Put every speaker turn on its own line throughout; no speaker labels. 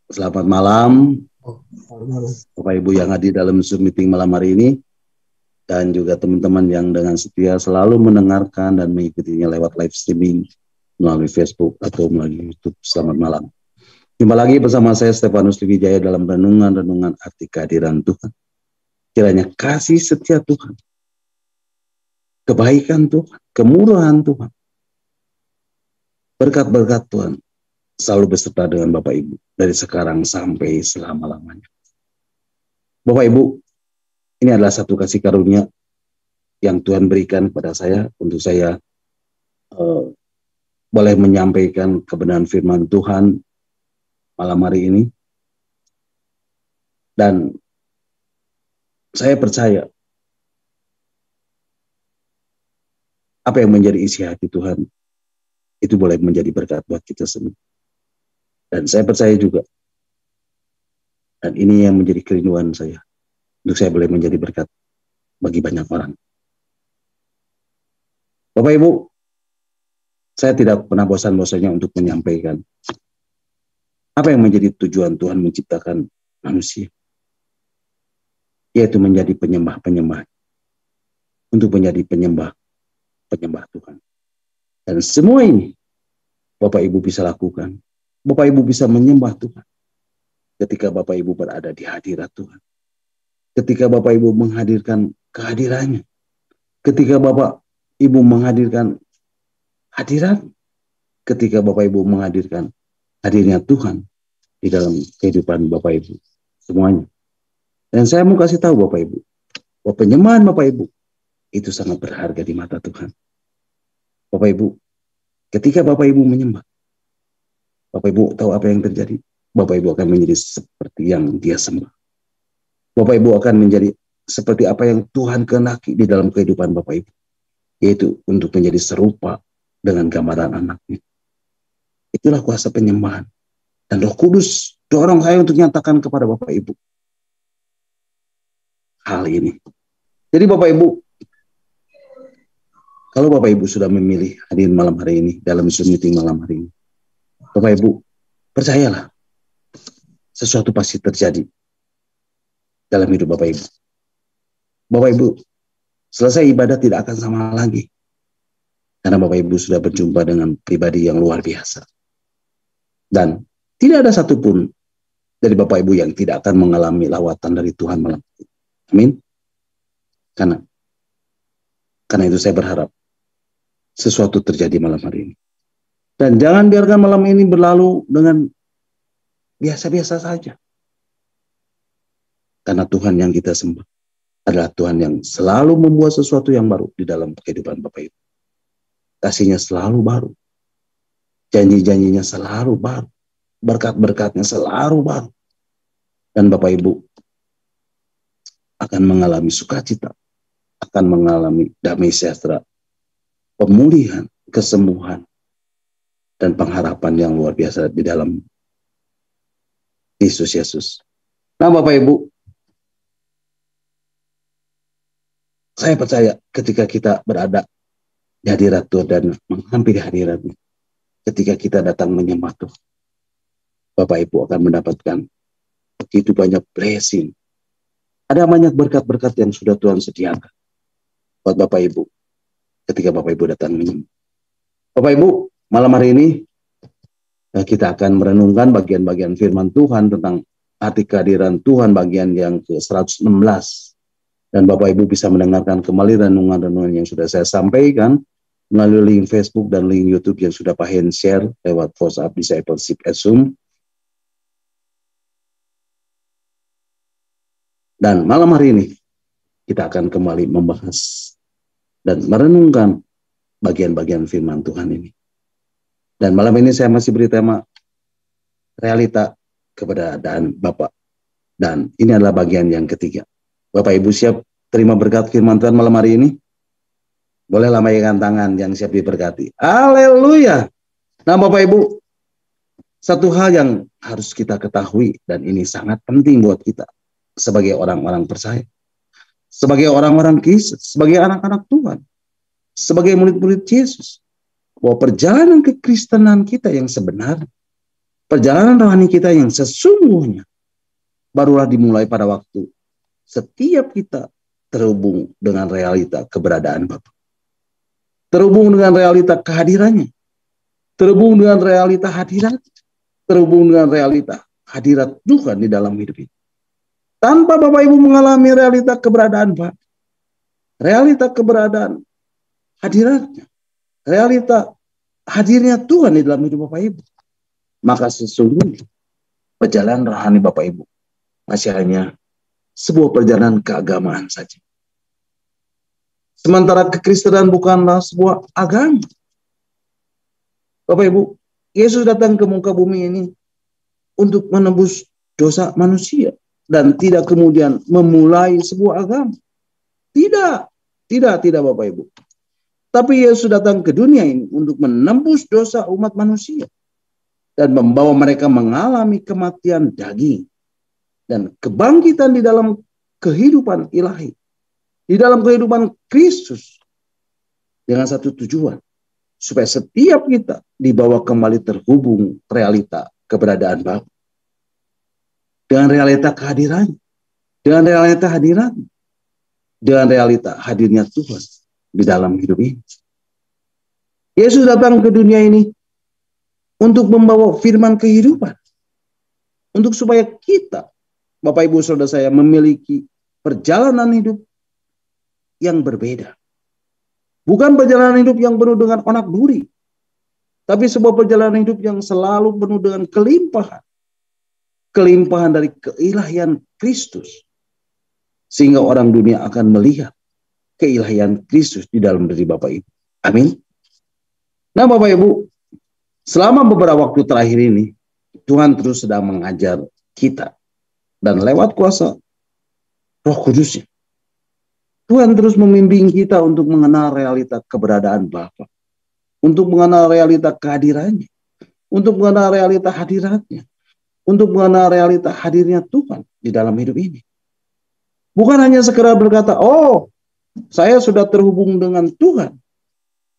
Selamat malam,
Malam.
Bapak Ibu yang hadir dalam Zoom meeting malam hari ini, dan juga teman-teman yang dengan setia selalu mendengarkan dan mengikutinya lewat live streaming melalui Facebook atau melalui YouTube. Selamat malam. Jumpa lagi bersama saya Stefanus Wijaya dalam renungan-renungan arti kehadiran Tuhan. Kiranya kasih setia Tuhan, kebaikan Tuhan, kemurahan Tuhan, berkat-berkat Tuhan selalu beserta dengan Bapak Ibu dari sekarang sampai selama-lamanya. Bapak Ibu, ini adalah satu kasih karunia yang Tuhan berikan kepada saya untuk saya boleh menyampaikan kebenaran firman Tuhan malam hari ini. Dan saya percaya apa yang menjadi isi hati Tuhan itu boleh menjadi berkat buat kita semua. Dan saya percaya juga, dan ini yang menjadi kerinduan saya, untuk saya boleh menjadi berkat bagi banyak orang. Bapak Ibu, saya tidak pernah bosan-bosannya untuk menyampaikan apa yang menjadi tujuan Tuhan menciptakan manusia, yaitu menjadi penyembah-penyembah, untuk menjadi penyembah Tuhan. Dan semua ini Bapak Ibu bisa lakukan. Bapak Ibu bisa menyembah Tuhan ketika Bapak Ibu berada di hadirat Tuhan. Ketika Bapak Ibu menghadirkan kehadirannya. Ketika Bapak Ibu menghadirkan hadirat. Ketika Bapak Ibu menghadirkan hadirnya Tuhan di dalam kehidupan Bapak Ibu. Semuanya. Dan saya mau kasih tahu Bapak Ibu, bahwa penyembahan Bapak Ibu itu sangat berharga di mata Tuhan. Bapak Ibu, ketika Bapak Ibu menyembah, Bapak Ibu tahu apa yang terjadi? Bapak Ibu akan menjadi seperti yang Dia sembah. Bapak Ibu akan menjadi seperti apa yang Tuhan kehendaki di dalam kehidupan Bapak Ibu, yaitu untuk menjadi serupa dengan gambaran anaknya. Itulah kuasa penyembahan. Dan Roh Kudus dorong saya untuk nyatakan kepada Bapak Ibu hal ini. Jadi Bapak Ibu, kalau Bapak Ibu sudah memilih hadir malam hari ini, dalam Zoom meeting malam hari ini, Bapak Ibu, percayalah, sesuatu pasti terjadi dalam hidup Bapak Ibu. Bapak Ibu, selesai ibadah tidak akan sama lagi. Karena Bapak Ibu sudah berjumpa dengan pribadi yang luar biasa. Dan tidak ada satupun dari Bapak Ibu yang tidak akan mengalami lawatan dari Tuhan malam ini. Amin. Karena itu saya berharap sesuatu terjadi malam hari ini. Dan jangan biarkan malam ini berlalu dengan biasa-biasa saja. Karena Tuhan yang kita sembah adalah Tuhan yang selalu membuat sesuatu yang baru di dalam kehidupan Bapak Ibu. Kasihnya selalu baru. Janji-janjinya selalu baru. Berkat-berkatnya selalu baru. Dan Bapak Ibu akan mengalami sukacita, akan mengalami damai sejahtera, pemulihan, kesembuhan, dan pengharapan yang luar biasa di dalam Yesus Yesus. Nah Bapak Ibu, saya percaya ketika kita berada di hadirat Tuhan dan menghampiri hadiratnya, ketika kita datang menyembah Tuhan, Bapak Ibu akan mendapatkan begitu banyak blessing. Ada banyak berkat-berkat yang sudah Tuhan sediakan buat Bapak Ibu ketika Bapak Ibu datang menyembah. Bapak Ibu, malam hari ini kita akan merenungkan bagian-bagian firman Tuhan tentang arti kehadiran Tuhan bagian yang ke-116. Dan Bapak Ibu bisa mendengarkan kembali renungan-renungan yang sudah saya sampaikan melalui link Facebook dan link YouTube yang sudah Pak Hen share lewat WhatsApp Discipleship at Zoom. Dan malam hari ini kita akan kembali membahas dan merenungkan bagian-bagian firman Tuhan ini. Dan malam ini saya masih beri tema realita keberadaan Bapa. Dan ini adalah bagian yang ketiga. Bapak Ibu siap terima berkat firman Tuhan malam hari ini? Boleh lambaikan tangan yang siap diberkati. Haleluya. Nah Bapak Ibu, satu hal yang harus kita ketahui dan ini sangat penting buat kita sebagai orang-orang percaya, sebagai orang-orang Kristus, sebagai anak-anak Tuhan, sebagai murid-murid Yesus, bahwa perjalanan kekristenan kita yang sebenarnya, Perjalanan rohani kita yang sesungguhnya barulah dimulai pada waktu setiap kita terhubung dengan realita keberadaan Bapa. Terhubung dengan realita kehadirannya. Terhubung dengan realita hadirat. Terhubung dengan realita hadirat Tuhan di dalam hidup ini. Tanpa Bapak Ibu mengalami realita keberadaan Bapa, realita keberadaan hadiratnya, realita hadirnya Tuhan di dalam hidup Bapak Ibu, maka sesungguhnya perjalanan rohani Bapak Ibu masih hanya sebuah perjalanan keagamaan saja. Sementara kekristenan bukanlah sebuah agama. Bapak Ibu, Yesus datang ke muka bumi ini untuk menebus dosa manusia dan tidak kemudian memulai sebuah agama. Tidak Bapak Ibu. Tapi Yesus datang ke dunia ini untuk menembus dosa umat manusia dan membawa mereka mengalami kematian daging dan kebangkitan di dalam kehidupan ilahi, di dalam kehidupan Kristus, dengan satu tujuan, supaya setiap kita dibawa kembali terhubung realita keberadaan Bapa, dengan realita kehadirannya, dengan realita hadiratnya, dengan realita hadirnya Tuhan di dalam hidup ini. Yesus datang ke dunia ini untuk membawa firman kehidupan, untuk supaya kita, Bapak Ibu Saudara saya, memiliki perjalanan hidup yang berbeda. Bukan perjalanan hidup yang penuh dengan onak duri, tapi sebuah perjalanan hidup yang selalu penuh dengan kelimpahan. Kelimpahan dari keilahian Kristus. Sehingga orang dunia akan melihat keilahian Kristus di dalam diri Bapak Ibu. Amin. Nah Bapak Ibu, selama beberapa waktu terakhir ini, Tuhan terus sedang mengajar kita. Dan lewat kuasa Roh Kudusnya, Tuhan terus membimbing kita untuk mengenal realita keberadaan Bapa, untuk mengenal realita kehadirannya, untuk mengenal realita hadiratnya, untuk mengenal realita hadirnya Tuhan di dalam hidup ini. Bukan hanya sekedar berkata, oh saya sudah terhubung dengan Tuhan,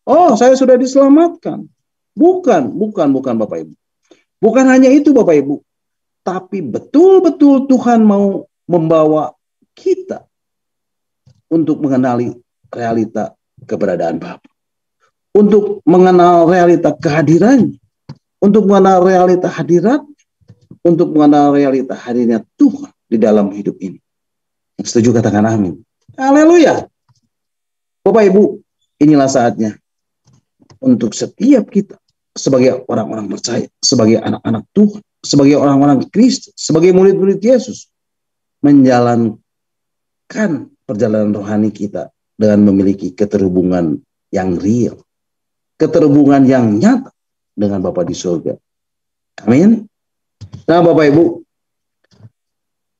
oh saya sudah diselamatkan. Bukan Bapak Ibu. Bukan hanya itu Bapak Ibu, tapi betul-betul Tuhan mau membawa kita untuk mengenali realita keberadaan Bapa, untuk mengenal realita kehadirannya, untuk mengenal realita hadirat, untuk mengenal realita hadirnya Tuhan di dalam hidup ini. Yang setuju katakan amin. Haleluya. Bapak Ibu, inilah saatnya untuk setiap kita sebagai orang-orang percaya, sebagai anak-anak Tuhan, sebagai orang-orang Kristus, sebagai murid-murid Yesus, menjalankan perjalanan rohani kita dengan memiliki keterhubungan yang real, keterhubungan yang nyata dengan Bapa di surga. Amin. Nah Bapak Ibu,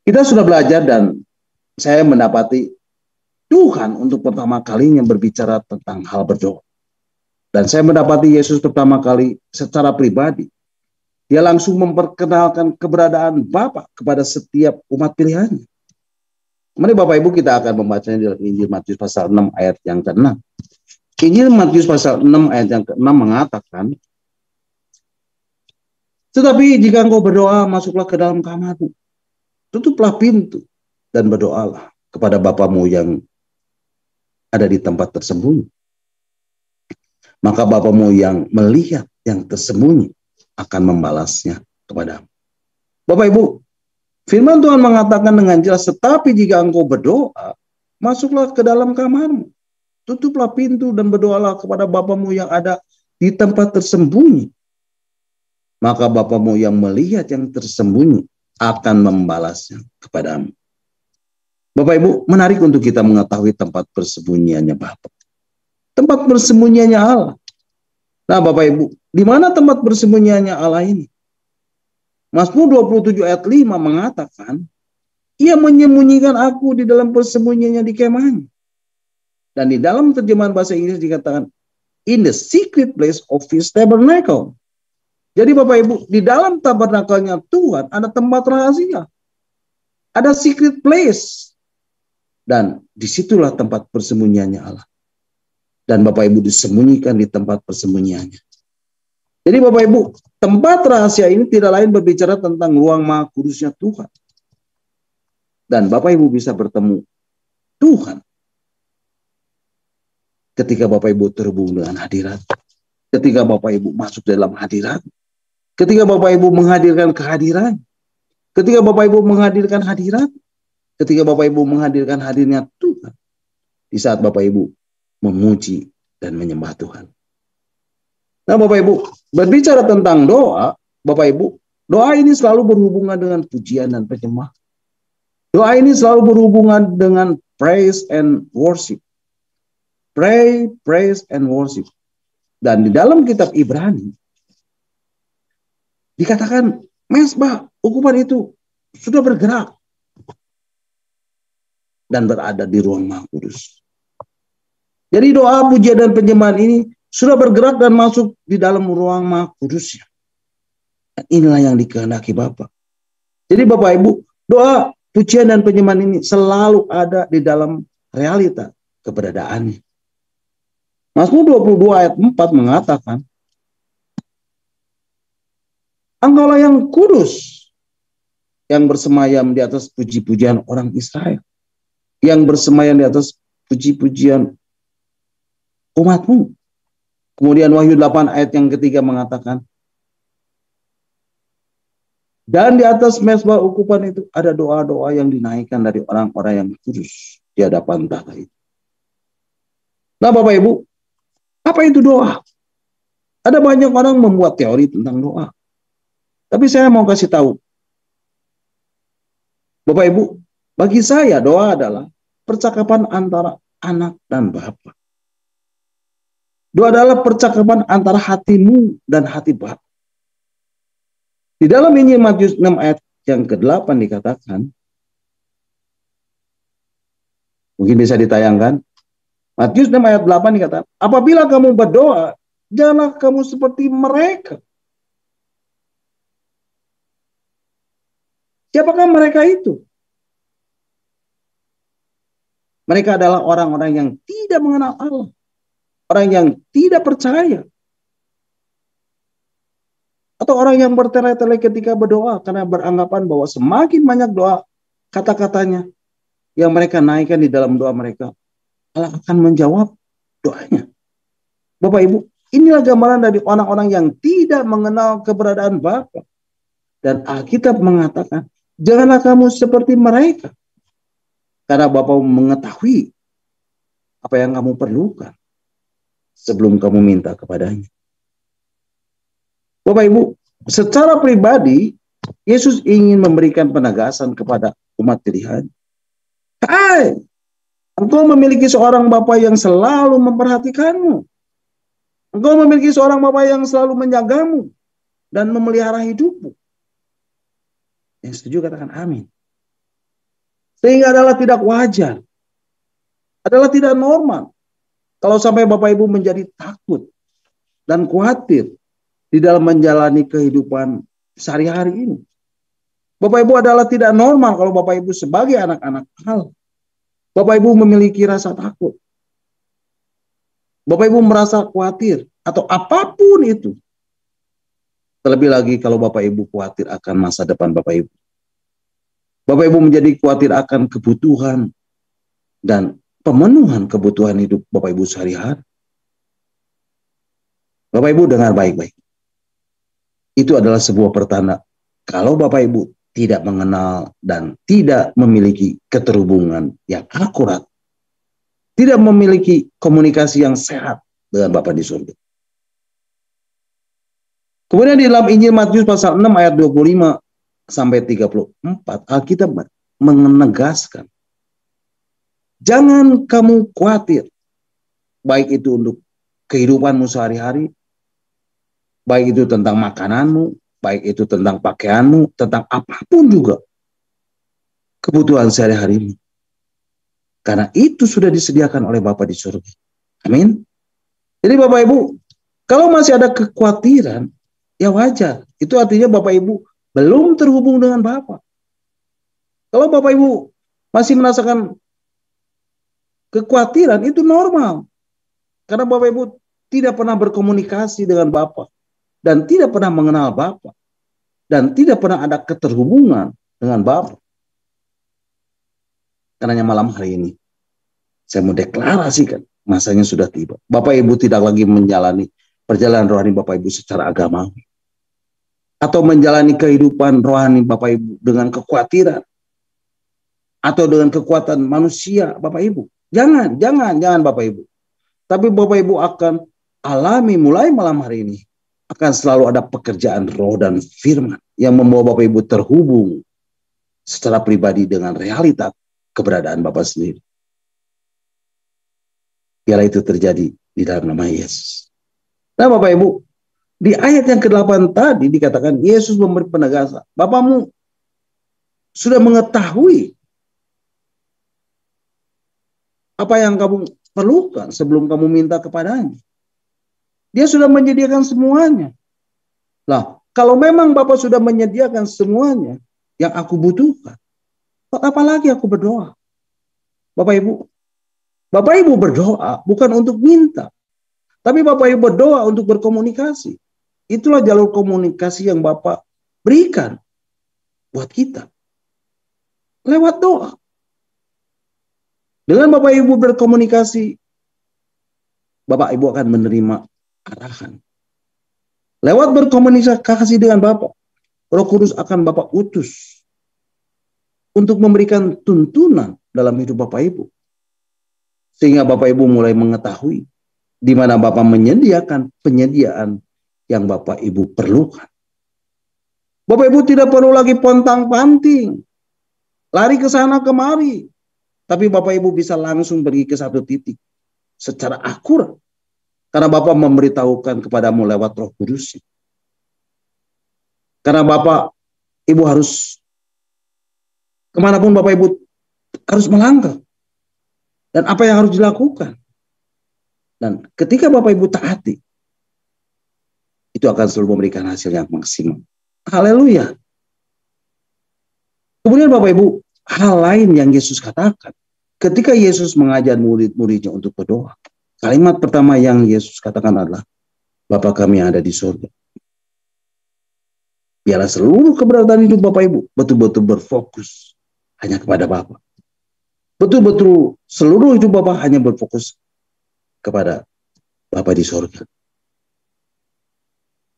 kita sudah belajar dan saya mendapati Tuhan untuk pertama kalinya berbicara tentang hal berdoa. Dan saya mendapati Yesus pertama kali secara pribadi, dia langsung memperkenalkan keberadaan Bapa kepada setiap umat pilihannya. Mari Bapak Ibu kita akan membacanya di dalam Injil Matius pasal 6 ayat yang ke-6. Injil Matius pasal 6 ayat yang ke-6 mengatakan, tetapi jika engkau berdoa, masuklah ke dalam kamarmu, tutuplah pintu, dan berdoalah kepada Bapamu yang ada di tempat tersembunyi. Maka Bapamu yang melihat yang tersembunyi akan membalasnya kepadamu. Bapak Ibu, firman Tuhan mengatakan dengan jelas, tetapi jika engkau berdoa, masuklah ke dalam kamarmu, tutuplah pintu dan berdoalah kepada Bapamu yang ada di tempat tersembunyi. Maka Bapamu yang melihat yang tersembunyi akan membalasnya kepadamu. Bapak Ibu, menarik untuk kita mengetahui tempat persembunyiannya Bapa. Tempat persembunyiannya Allah. Nah Bapak Ibu, di mana tempat persembunyiannya Allah ini? Mazmur 27 ayat 5 mengatakan, ia menyembunyikan aku di dalam persembunyiannya di kemahnya. Dan di dalam terjemahan bahasa Inggris dikatakan, in the secret place of his tabernacle. Jadi Bapak Ibu, di dalam tabernakelnya Tuhan ada tempat rahasia. Ada secret place. Dan disitulah tempat persembunyiannya Allah. Dan Bapak Ibu disembunyikan di tempat persembunyiannya. Jadi Bapak Ibu, tempat rahasia ini tidak lain berbicara tentang ruang Maha Kudusnya Tuhan. Dan Bapak Ibu bisa bertemu Tuhan ketika Bapak Ibu terhubung dengan hadirat. Ketika Bapak Ibu masuk dalam hadirat. Ketika Bapak Ibu menghadirkan kehadiran. Ketika Bapak Ibu menghadirkan hadirat. Ketika Bapak Ibu menghadirkan hadirnya Tuhan. Di saat Bapak Ibu memuji dan menyembah Tuhan. Nah Bapak Ibu, berbicara tentang doa, Bapak Ibu, doa ini selalu berhubungan dengan pujian dan penyembah. Doa ini selalu berhubungan dengan praise and worship. Pray, praise, and worship. Dan di dalam kitab Ibrani, dikatakan, mesbah, ukupan itu sudah bergerak. Dan berada di ruang Maha Kudus. Jadi doa, pujian, dan penyembahan ini sudah bergerak dan masuk di dalam ruang Maha Kudusnya. Dan inilah yang dikehendaki Bapa. Jadi Bapak Ibu, doa, pujian dan penyembahan ini selalu ada di dalam realita keberadaannya. Mazmur 22 ayat 4 mengatakan, Engkaulah yang kudus, yang bersemayam di atas puji-pujian orang Israel, yang bersemayam di atas puji-pujian umatmu. Kemudian Wahyu 8 ayat yang ketiga mengatakan, dan di atas mezbah ukupan itu ada doa-doa yang dinaikkan dari orang-orang yang kudus di hadapan tahta itu. Nah Bapak Ibu, apa itu doa? Ada banyak orang membuat teori tentang doa. Tapi saya mau kasih tahu. Bapak Ibu, bagi saya doa adalah percakapan antara anak dan Bapa. Doa adalah percakapan antara hatimu dan hati Bapa. Di dalam Injil Matius 6 ayat yang ke-8 dikatakan, mungkin bisa ditayangkan, Matius 6 ayat 8 dikatakan, apabila kamu berdoa, janganlah kamu seperti mereka. Siapakah mereka itu? Mereka adalah orang-orang yang tidak mengenal Allah. Orang yang tidak percaya. Atau orang yang bertele-tele ketika berdoa karena beranggapan bahwa semakin banyak doa kata-katanya yang mereka naikkan di dalam doa mereka, Allah akan menjawab doanya. Bapak Ibu, inilah gambaran dari orang-orang yang tidak mengenal keberadaan Bapa. Dan Alkitab mengatakan, janganlah kamu seperti mereka. Karena Bapa mengetahui apa yang kamu perlukan sebelum kamu minta kepadanya. Bapak Ibu, secara pribadi, Yesus ingin memberikan penegasan kepada umat pilihan. Hai, engkau memiliki seorang Bapa yang selalu memperhatikanmu. Engkau memiliki seorang Bapa yang selalu menjagamu dan memelihara hidupmu. Yang setuju katakan amin. Sehingga adalah tidak wajar, adalah tidak normal kalau sampai Bapak Ibu menjadi takut dan khawatir di dalam menjalani kehidupan sehari-hari ini. Bapak Ibu adalah tidak normal kalau Bapak Ibu sebagai anak-anak Allah, Bapak Ibu memiliki rasa takut. Bapak Ibu merasa khawatir atau apapun itu. Terlebih lagi kalau Bapak Ibu khawatir akan masa depan Bapak Ibu. Bapak Ibu menjadi khawatir akan kebutuhan dan pemenuhan kebutuhan hidup Bapak Ibu sehari-hari. Bapak Ibu dengar baik-baik. Itu adalah sebuah pertanda kalau Bapak Ibu tidak mengenal dan tidak memiliki keterhubungan yang akurat, tidak memiliki komunikasi yang sehat dengan Bapa di surga. Kemudian di dalam Injil Matius pasal 6 ayat 25 sampai 34, Alkitab menegaskan, jangan kamu khawatir, baik itu untuk kehidupanmu sehari-hari, baik itu tentang makananmu, baik itu tentang pakaianmu, tentang apapun juga kebutuhan sehari-harimu. Karena itu sudah disediakan oleh Bapa di surga. Amin. Jadi Bapak Ibu, kalau masih ada kekhawatiran, ya wajar. Itu artinya Bapak Ibu belum terhubung dengan Bapa. Kalau Bapak Ibu masih merasakan kekhawatiran, itu normal. Karena Bapak Ibu tidak pernah berkomunikasi dengan Bapa. dan tidak pernah mengenal Bapa dan tidak pernah ada keterhubungan dengan Bapa. Karena malam hari ini saya mau deklarasikan, masanya sudah tiba. Bapak Ibu tidak lagi menjalani perjalanan rohani Bapak Ibu secara agamawi, atau menjalani kehidupan rohani Bapak Ibu dengan kekhawatiran atau dengan kekuatan manusia Bapak Ibu. Jangan Bapak Ibu. Tapi Bapak Ibu akan alami mulai malam hari ini, akan selalu ada pekerjaan roh dan firman yang membawa Bapak Ibu terhubung secara pribadi dengan realita keberadaan Bapak sendiri. Biarlah itu terjadi di dalam nama Yesus. Nah Bapak Ibu, di ayat yang ke-8 tadi dikatakan Yesus memberi penegasan. Bapakmu sudah mengetahui apa yang kamu perlukan sebelum kamu minta kepadanya. Dia sudah menyediakan semuanya. Lah, kalau memang Bapak sudah menyediakan semuanya yang aku butuhkan, apa lagi aku berdoa? Bapak Ibu berdoa bukan untuk minta, tapi Bapak Ibu berdoa untuk berkomunikasi. Itulah jalur komunikasi yang Bapak berikan buat kita. Lewat doa. Dengan Bapak Ibu berkomunikasi, Bapak Ibu akan menerima arahan. Lewat berkomunikasi dengan Bapak, Roh Kudus akan Bapak utus untuk memberikan tuntunan dalam hidup Bapak Ibu. Sehingga Bapak Ibu mulai mengetahui di mana Bapak menyediakan penyediaan yang Bapak Ibu perlukan. Bapak Ibu tidak perlu lagi pontang-panting, lari ke sana kemari. Tapi Bapak Ibu bisa langsung pergi ke satu titik secara akurat. Karena Bapak memberitahukan kepadamu lewat Roh Kudus. Karena Bapak Ibu harus, kemanapun Bapak Ibu harus melangkah. Dan apa yang harus dilakukan. Dan ketika Bapak Ibu taati, itu akan selalu memberikan hasil yang maksimal. Haleluya. Kemudian Bapak Ibu, hal lain yang Yesus katakan. Ketika Yesus mengajar murid-muridnya untuk berdoa. Kalimat pertama yang Yesus katakan adalah, Bapa kami yang ada di surga. Biarlah seluruh keberadaan hidup Bapak Ibu betul-betul berfokus hanya kepada Bapa. Betul-betul seluruh hidup Bapak hanya berfokus kepada Bapa di surga.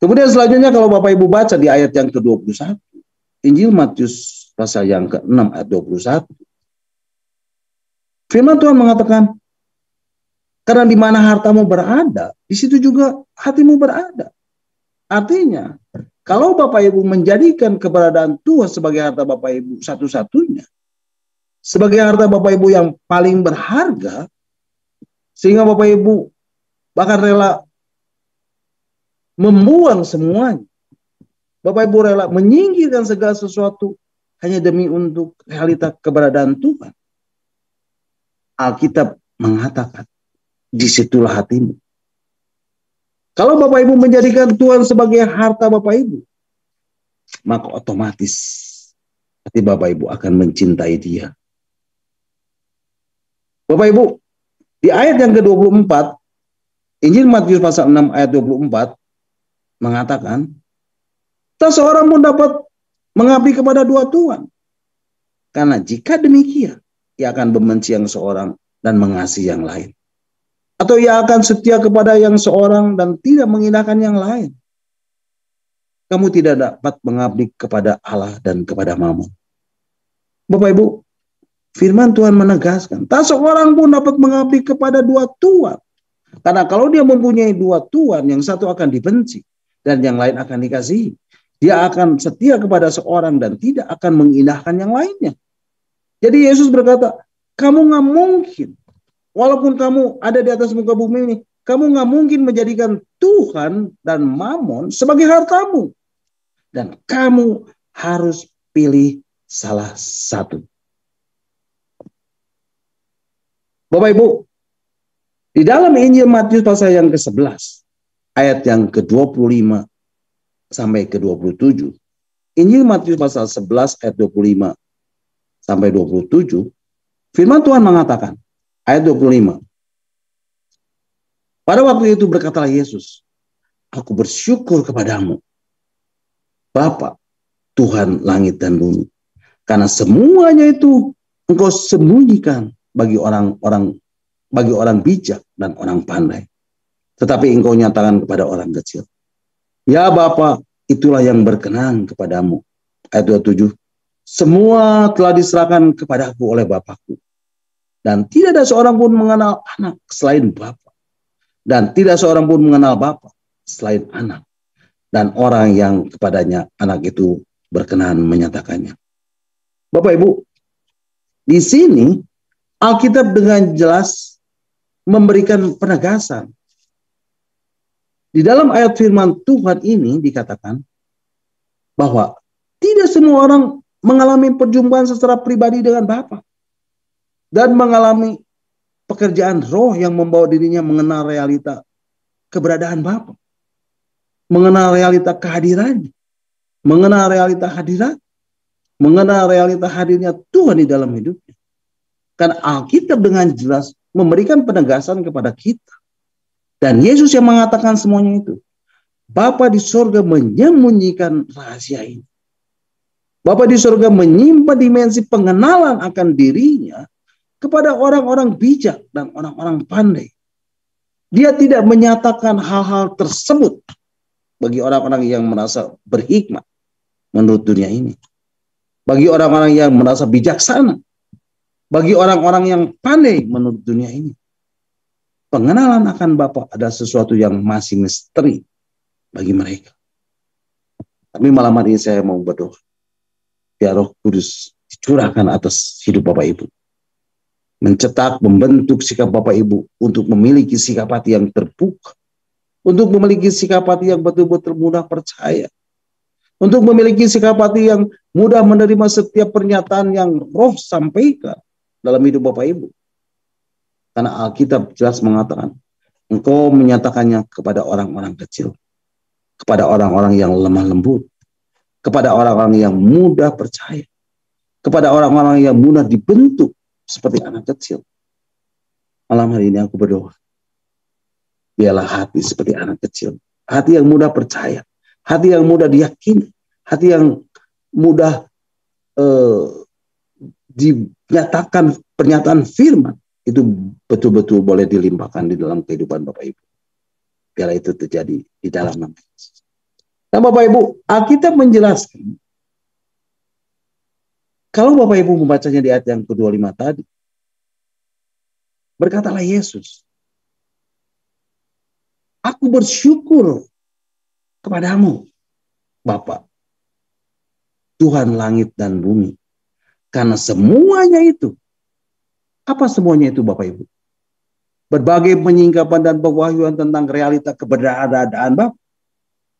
Kemudian selanjutnya kalau Bapak Ibu baca di ayat yang ke-21. Injil Matius pasal yang ke-6 ayat 21. Firman Tuhan mengatakan, karena di mana hartamu berada, di situ juga hatimu berada. Artinya, kalau Bapak Ibu menjadikan keberadaan Tuhan sebagai harta Bapak Ibu satu-satunya, sebagai harta Bapak Ibu yang paling berharga, sehingga Bapak Ibu bahkan rela membuang semuanya. Bapak Ibu rela menyingkirkan segala sesuatu hanya demi untuk realita keberadaan Tuhan. Alkitab mengatakan, disitulah hatimu. Kalau Bapak Ibu menjadikan Tuhan sebagai harta Bapak Ibu, maka otomatis hati Bapak Ibu akan mencintai Dia. Bapak Ibu, di ayat yang ke-24, Injil Matius pasal 6 ayat 24 mengatakan, tak seorang pun dapat mengabdi kepada dua tuan. Karena jika demikian, ia akan membenci yang seorang dan mengasihi yang lain. Atau ia akan setia kepada yang seorang dan tidak mengindahkan yang lain. Kamu tidak dapat mengabdi kepada Allah dan kepada Mammon. Bapak Ibu, firman Tuhan menegaskan, tak seorang pun dapat mengabdi kepada dua tuan. Karena kalau dia mempunyai dua tuan, yang satu akan dibenci dan yang lain akan dikasihi. Dia akan setia kepada seorang dan tidak akan mengindahkan yang lainnya. Jadi Yesus berkata, kamu nggak mungkin, walaupun kamu ada di atas muka bumi ini, kamu nggak mungkin menjadikan Tuhan dan Mammon sebagai hartamu. Dan kamu harus pilih salah satu. Bapak Ibu, di dalam Injil Matius pasal yang ke-11, ayat yang ke-25 sampai ke-27, Injil Matius pasal 11 ayat 25 sampai 27, firman Tuhan mengatakan, ayat 25, pada waktu itu berkatalah Yesus, aku bersyukur kepadamu, Bapa, Tuhan langit dan bumi. Karena semuanya itu engkau sembunyikan bagi orang bijak dan orang pandai. Tetapi engkau nyatakan kepada orang kecil. Ya Bapa, itulah yang berkenan kepadamu. Ayat 27. Semua telah diserahkan kepadaku oleh Bapakku. Dan tidak ada seorang pun mengenal anak selain Bapa. Dan tidak seorang pun mengenal Bapa selain anak. Dan orang yang kepadanya anak itu berkenan menyatakannya. Bapak Ibu, di sini Alkitab dengan jelas memberikan penegasan. Di dalam ayat firman Tuhan ini dikatakan bahwa tidak semua orang mengalami perjumpaan secara pribadi dengan Bapa dan mengalami pekerjaan roh yang membawa dirinya mengenal realita keberadaan Bapa, mengenal realita kehadirannya, mengenal realita hadirat, mengenal realita hadirnya Tuhan di dalam hidupnya. Karena Alkitab dengan jelas memberikan penegasan kepada kita. Dan Yesus yang mengatakan semuanya itu. Bapa di sorga menyembunyikan rahasia ini. Bapa di sorga menyimpan dimensi pengenalan akan dirinya kepada orang-orang bijak dan orang-orang pandai. Dia tidak menyatakan hal-hal tersebut bagi orang-orang yang merasa berhikmat menurut dunia ini. Bagi orang-orang yang merasa bijaksana. Bagi orang-orang yang pandai menurut dunia ini. Pengenalan akan Bapa adalah sesuatu yang masih misteri bagi mereka. Tapi malam hari ini saya mau berdoa. Biar Roh Kudus dicurahkan atas hidup Bapak Ibu. Mencetak, membentuk sikap Bapak Ibu untuk memiliki sikap hati yang terbuka. Untuk memiliki sikap hati yang betul-betul mudah percaya. Untuk memiliki sikap hati yang mudah menerima setiap pernyataan yang Roh sampaikan dalam hidup Bapak Ibu. Karena Alkitab jelas mengatakan, engkau menyatakannya kepada orang-orang kecil, kepada orang-orang yang lemah lembut, kepada orang-orang yang mudah percaya, kepada orang-orang yang mudah dibentuk seperti anak kecil. Malam hari ini aku berdoa, biarlah hati seperti anak kecil, hati yang mudah percaya, hati yang mudah diyakini, hati yang mudah dinyatakan pernyataan firman, itu betul-betul boleh dilimpahkan di dalam kehidupan Bapak Ibu. Biarlah itu terjadi di dalam nama Yesus. Nah Bapak Ibu, Alkitab menjelaskan, kalau Bapak Ibu membacanya di ayat yang ke-25 tadi, berkatalah Yesus, aku bersyukur kepadamu, Bapa, Tuhan langit dan bumi, karena semuanya itu, apa semuanya itu Bapak Ibu? Berbagai penyingkapan dan pewahyuan tentang realita keberadaan Bapa.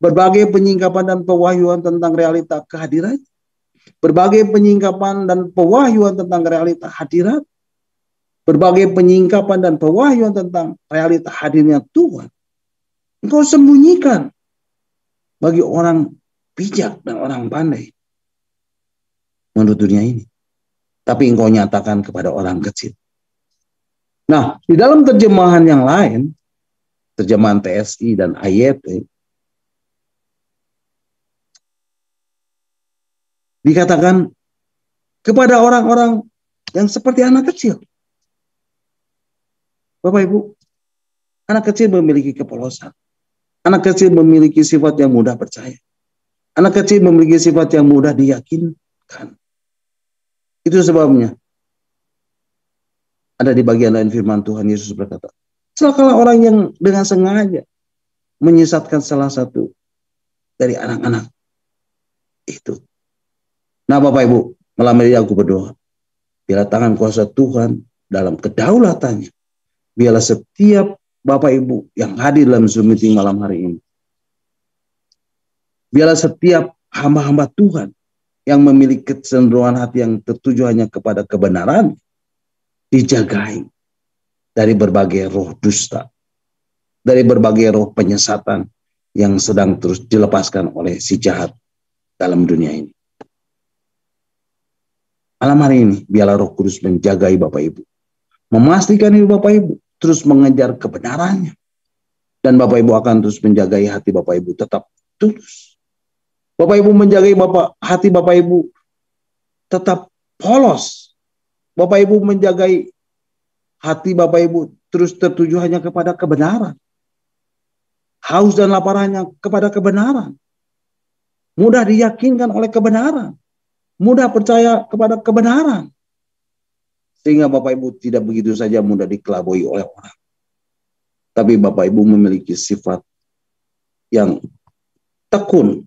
Berbagai penyingkapan dan pewahyuan tentang realita kehadiran. Berbagai penyingkapan dan pewahyuan tentang realita hadirat. Berbagai penyingkapan dan pewahyuan tentang realita hadirnya Tuhan. Engkau sembunyikan bagi orang bijak dan orang pandai menurut dunia ini. Tapi engkau nyatakan kepada orang kecil. Nah, di dalam terjemahan yang lain, terjemahan TSI dan AYT, dikatakan kepada orang-orang yang seperti anak kecil. Bapak Ibu, anak kecil memiliki kepolosan. Anak kecil memiliki sifat yang mudah percaya. Anak kecil memiliki sifat yang mudah diyakinkan. Itu sebabnya ada di bagian lain firman Tuhan, Yesus berkata, celakalah orang yang dengan sengaja menyesatkan salah satu dari anak-anak itu. Nah Bapak Ibu, malam ini aku berdoa, biarlah tangan kuasa Tuhan dalam kedaulatannya, biarlah setiap Bapak Ibu yang hadir dalam Zoom meeting malam hari ini, biarlah setiap hamba-hamba Tuhan yang memiliki kecenderungan hati yang tertuju hanya kepada kebenaran, dijagai dari berbagai roh dusta, dari berbagai roh penyesatan yang sedang terus dilepaskan oleh si jahat dalam dunia ini. Malam hari ini, biarlah Roh Kudus menjagai Bapak Ibu, memastikan hidup Bapak Ibu terus mengejar kebenarannya, Dan Bapak Ibu akan terus menjagai hati Bapak Ibu tetap tulus. Bapak Ibu menjagai hati Bapak Ibu tetap polos. Bapak Ibu menjagai hati Bapak Ibu terus tertuju hanya kepada kebenaran. Haus dan laparannya kepada kebenaran. Mudah diyakinkan oleh kebenaran. Mudah percaya kepada kebenaran. Sehingga Bapak Ibu tidak begitu saja mudah dikelabui oleh orang. Tapi Bapak Ibu memiliki sifat yang tekun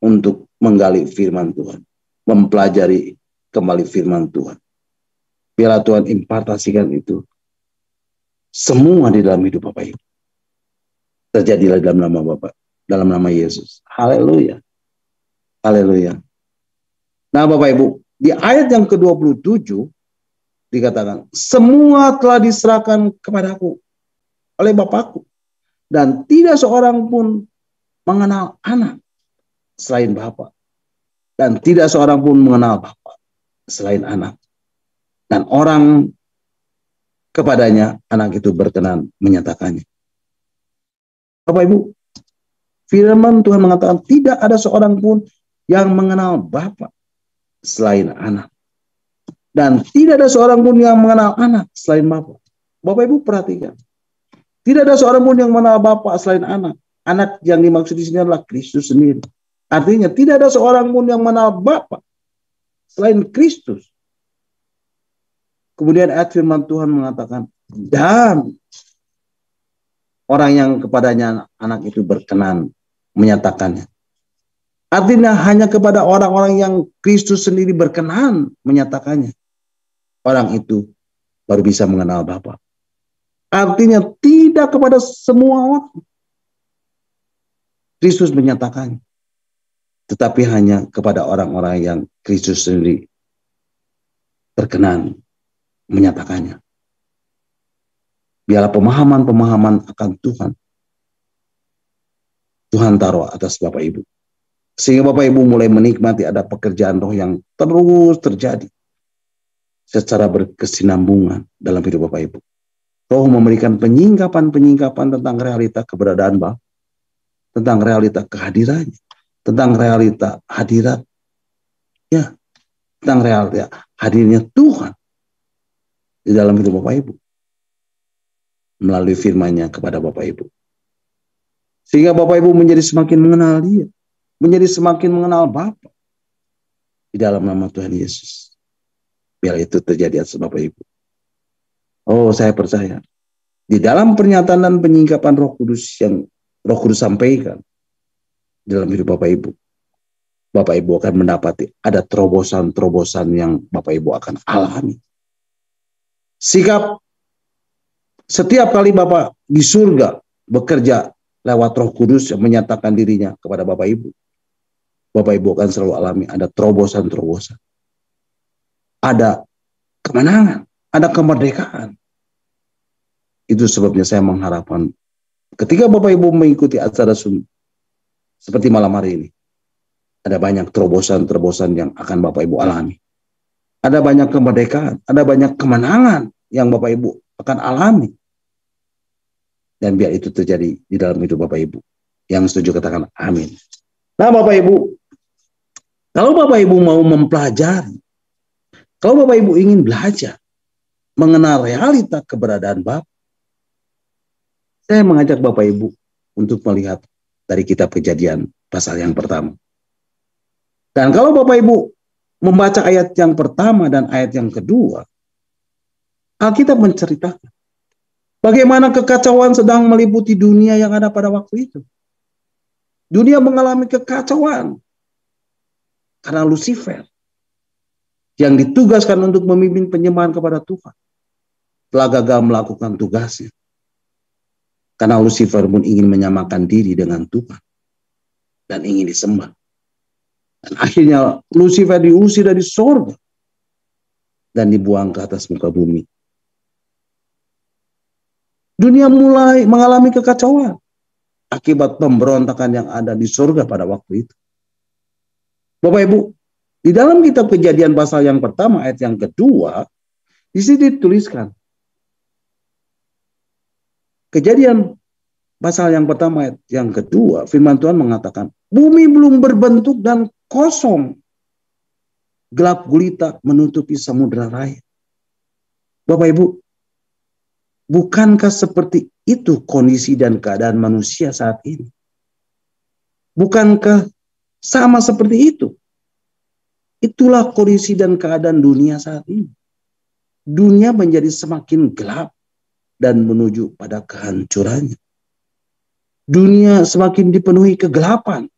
untuk menggali firman Tuhan. Mempelajari kembali firman Tuhan. Biarlah Tuhan impartasikan itu semua di dalam hidup Bapak Ibu. Terjadilah dalam nama Bapak, dalam nama Yesus. Haleluya. Haleluya. Nah Bapak Ibu, di ayat yang ke-27 dikatakan, semua telah diserahkan kepadaku oleh Bapakku, dan tidak seorang pun mengenal anak selain Bapa, dan tidak seorang pun mengenal Bapa selain anak, dan orang kepadanya anak itu berkenan menyatakannya. Bapak Ibu, firman Tuhan mengatakan tidak ada seorang pun yang mengenal Bapa selain anak, dan tidak ada seorang pun yang mengenal anak selain Bapa. Bapak Ibu perhatikan, tidak ada seorang pun yang mengenal Bapa selain anak. Anak yang dimaksud di sini adalah Kristus sendiri. Artinya tidak ada seorang pun yang mengenal Bapa selain Kristus. Kemudian ayat firman Tuhan mengatakan, dan orang yang kepadanya anak itu berkenan menyatakannya. Artinya hanya kepada orang-orang yang Kristus sendiri berkenan menyatakannya. Orang itu baru bisa mengenal Bapa. Artinya tidak kepada semua orang Kristus menyatakannya. Tetapi hanya kepada orang-orang yang Kristus sendiri berkenan menyatakannya. Biarlah pemahaman-pemahaman akan Tuhan taruh atas Bapak Ibu. Sehingga Bapak Ibu mulai menikmati ada pekerjaan roh yang terus terjadi secara berkesinambungan dalam hidup Bapak Ibu. Roh memberikan penyingkapan-penyingkapan tentang realita keberadaan Bapa, tentang realita kehadirannya, tentang realita hadirat, ya, tentang realita hadirnya Tuhan di dalam hidup Bapak Ibu melalui firman-Nya kepada Bapak Ibu. Sehingga Bapak Ibu menjadi semakin mengenal Dia, menjadi semakin mengenal Bapa di dalam nama Tuhan Yesus. Biar itu terjadi atas Bapak Ibu. Oh, saya percaya di dalam pernyataan dan penyingkapan Roh Kudus yang Roh Kudus sampaikan dalam hidup Bapak Ibu, Bapak Ibu akan mendapati ada terobosan-terobosan yang Bapak Ibu akan alami. Sikap setiap kali Bapak di surga bekerja lewat Roh Kudus yang menyatakan dirinya kepada Bapak Ibu, Bapak Ibu akan selalu alami ada terobosan-terobosan. Ada kemenangan, ada kemerdekaan. Itu sebabnya saya mengharapkan ketika Bapak Ibu mengikuti acara Zoom seperti malam hari ini, ada banyak terobosan-terobosan yang akan Bapak Ibu alami. Ada banyak kemerdekaan, ada banyak kemenangan yang Bapak Ibu akan alami. Dan biar itu terjadi di dalam hidup Bapak Ibu. Yang setuju katakan amin. Nah Bapak Ibu, kalau Bapak Ibu mau mempelajari, kalau Bapak Ibu ingin belajar mengenal realita keberadaan Bapa, saya mengajak Bapak Ibu untuk melihat dari kitab Kejadian pasal yang pertama. Dan kalau Bapak Ibu membaca ayat yang pertama dan ayat yang kedua, Alkitab menceritakan bagaimana kekacauan sedang meliputi dunia yang ada pada waktu itu. Dunia mengalami kekacauan karena Lucifer yang ditugaskan untuk memimpin penyembahan kepada Tuhan telah gagal melakukan tugasnya. Karena Lucifer pun ingin menyamakan diri dengan Tuhan dan ingin disembah. Dan akhirnya Lucifer diusir dari surga dan dibuang ke atas muka bumi. Dunia mulai mengalami kekacauan akibat pemberontakan yang ada di surga pada waktu itu. Bapak Ibu, di dalam kitab Kejadian pasal yang pertama ayat yang kedua, di sini dituliskan Kejadian pasal yang pertama ayat yang kedua, firman Tuhan mengatakan, bumi belum berbentuk dan kosong. Gelap gulita menutupi samudera raya. Bapak Ibu, bukankah seperti itu kondisi dan keadaan manusia saat ini? Bukankah sama seperti itu? Itulah kondisi dan keadaan dunia saat ini. Dunia menjadi semakin gelap dan menuju pada kehancurannya. Dunia semakin dipenuhi kegelapan.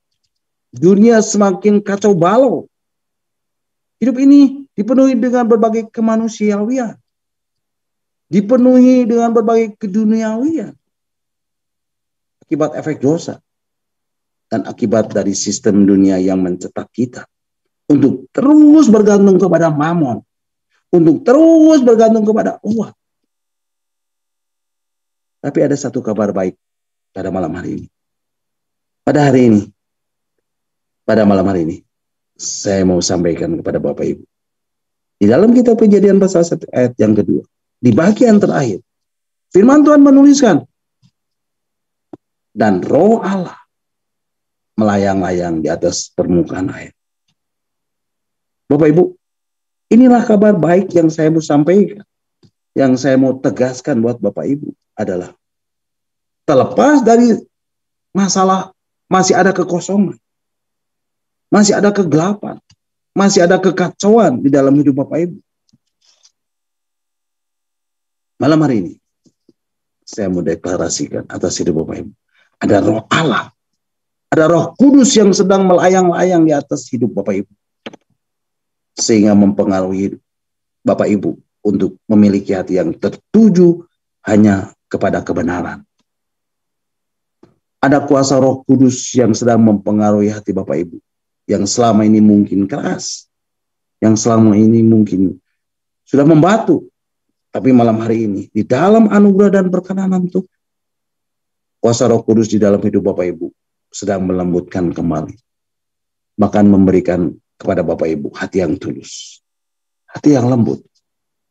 Dunia semakin kacau balau. Hidup ini dipenuhi dengan berbagai kemanusiawian. Dipenuhi dengan berbagai keduniawian. Akibat efek dosa. Dan akibat dari sistem dunia yang mencetak kita. Untuk terus bergantung kepada mamon. Untuk terus bergantung kepada uang. Tapi ada satu kabar baik pada malam hari ini. Pada malam hari ini, saya mau sampaikan kepada Bapak Ibu. Di dalam kitab Kejadian pasal 1 ayat yang kedua, di bagian terakhir, firman Tuhan menuliskan, dan roh Allah melayang-layang di atas permukaan air. Bapak Ibu, inilah kabar baik yang saya mau sampaikan. Yang saya mau tegaskan buat Bapak Ibu adalah, terlepas dari masalah, masih ada kekosongan, masih ada kegelapan, masih ada kekacauan di dalam hidup Bapak Ibu. Malam hari ini, saya mau deklarasikan atas hidup Bapak Ibu. Ada roh Allah, ada roh kudus yang sedang melayang-layang di atas hidup Bapak Ibu. Sehingga mempengaruhi Bapak Ibu untuk memiliki hati yang tertuju hanya kepada kebenaran. Ada kuasa roh kudus yang sedang mempengaruhi hati Bapak Ibu. Yang selama ini mungkin keras. Yang selama ini mungkin sudah membatu. Tapi malam hari ini, di dalam anugerah dan perkenanan Tuhan, kuasa roh kudus di dalam hidup Bapak Ibu sedang melembutkan kembali. Bahkan memberikan kepada Bapak Ibu hati yang tulus. Hati yang lembut.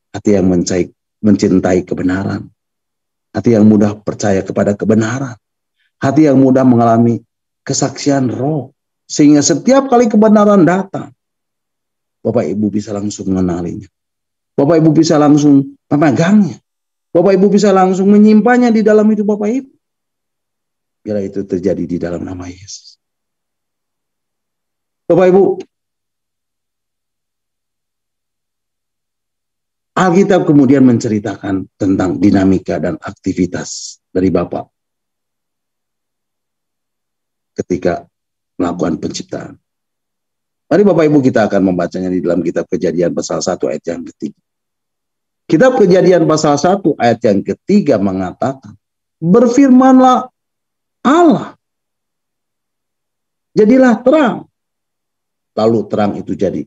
Hati yang mencintai kebenaran. Hati yang mudah percaya kepada kebenaran. Hati yang mudah mengalami kesaksian roh. Sehingga setiap kali kebenaran datang, Bapak Ibu bisa langsung mengenalinya. Bapak Ibu bisa langsung memegangnya. Bapak Ibu bisa langsung menyimpannya di dalam hidup Bapak Ibu. Bila itu terjadi di dalam nama Yesus. Bapak Ibu, Alkitab kemudian menceritakan tentang dinamika dan aktivitas dari Bapa ketika melakukan penciptaan. Mari Bapak Ibu kita akan membacanya di dalam kitab Kejadian pasal 1 ayat yang ketiga. Kitab Kejadian pasal 1 ayat yang ketiga mengatakan, berfirmanlah Allah, jadilah terang. Lalu terang itu jadi.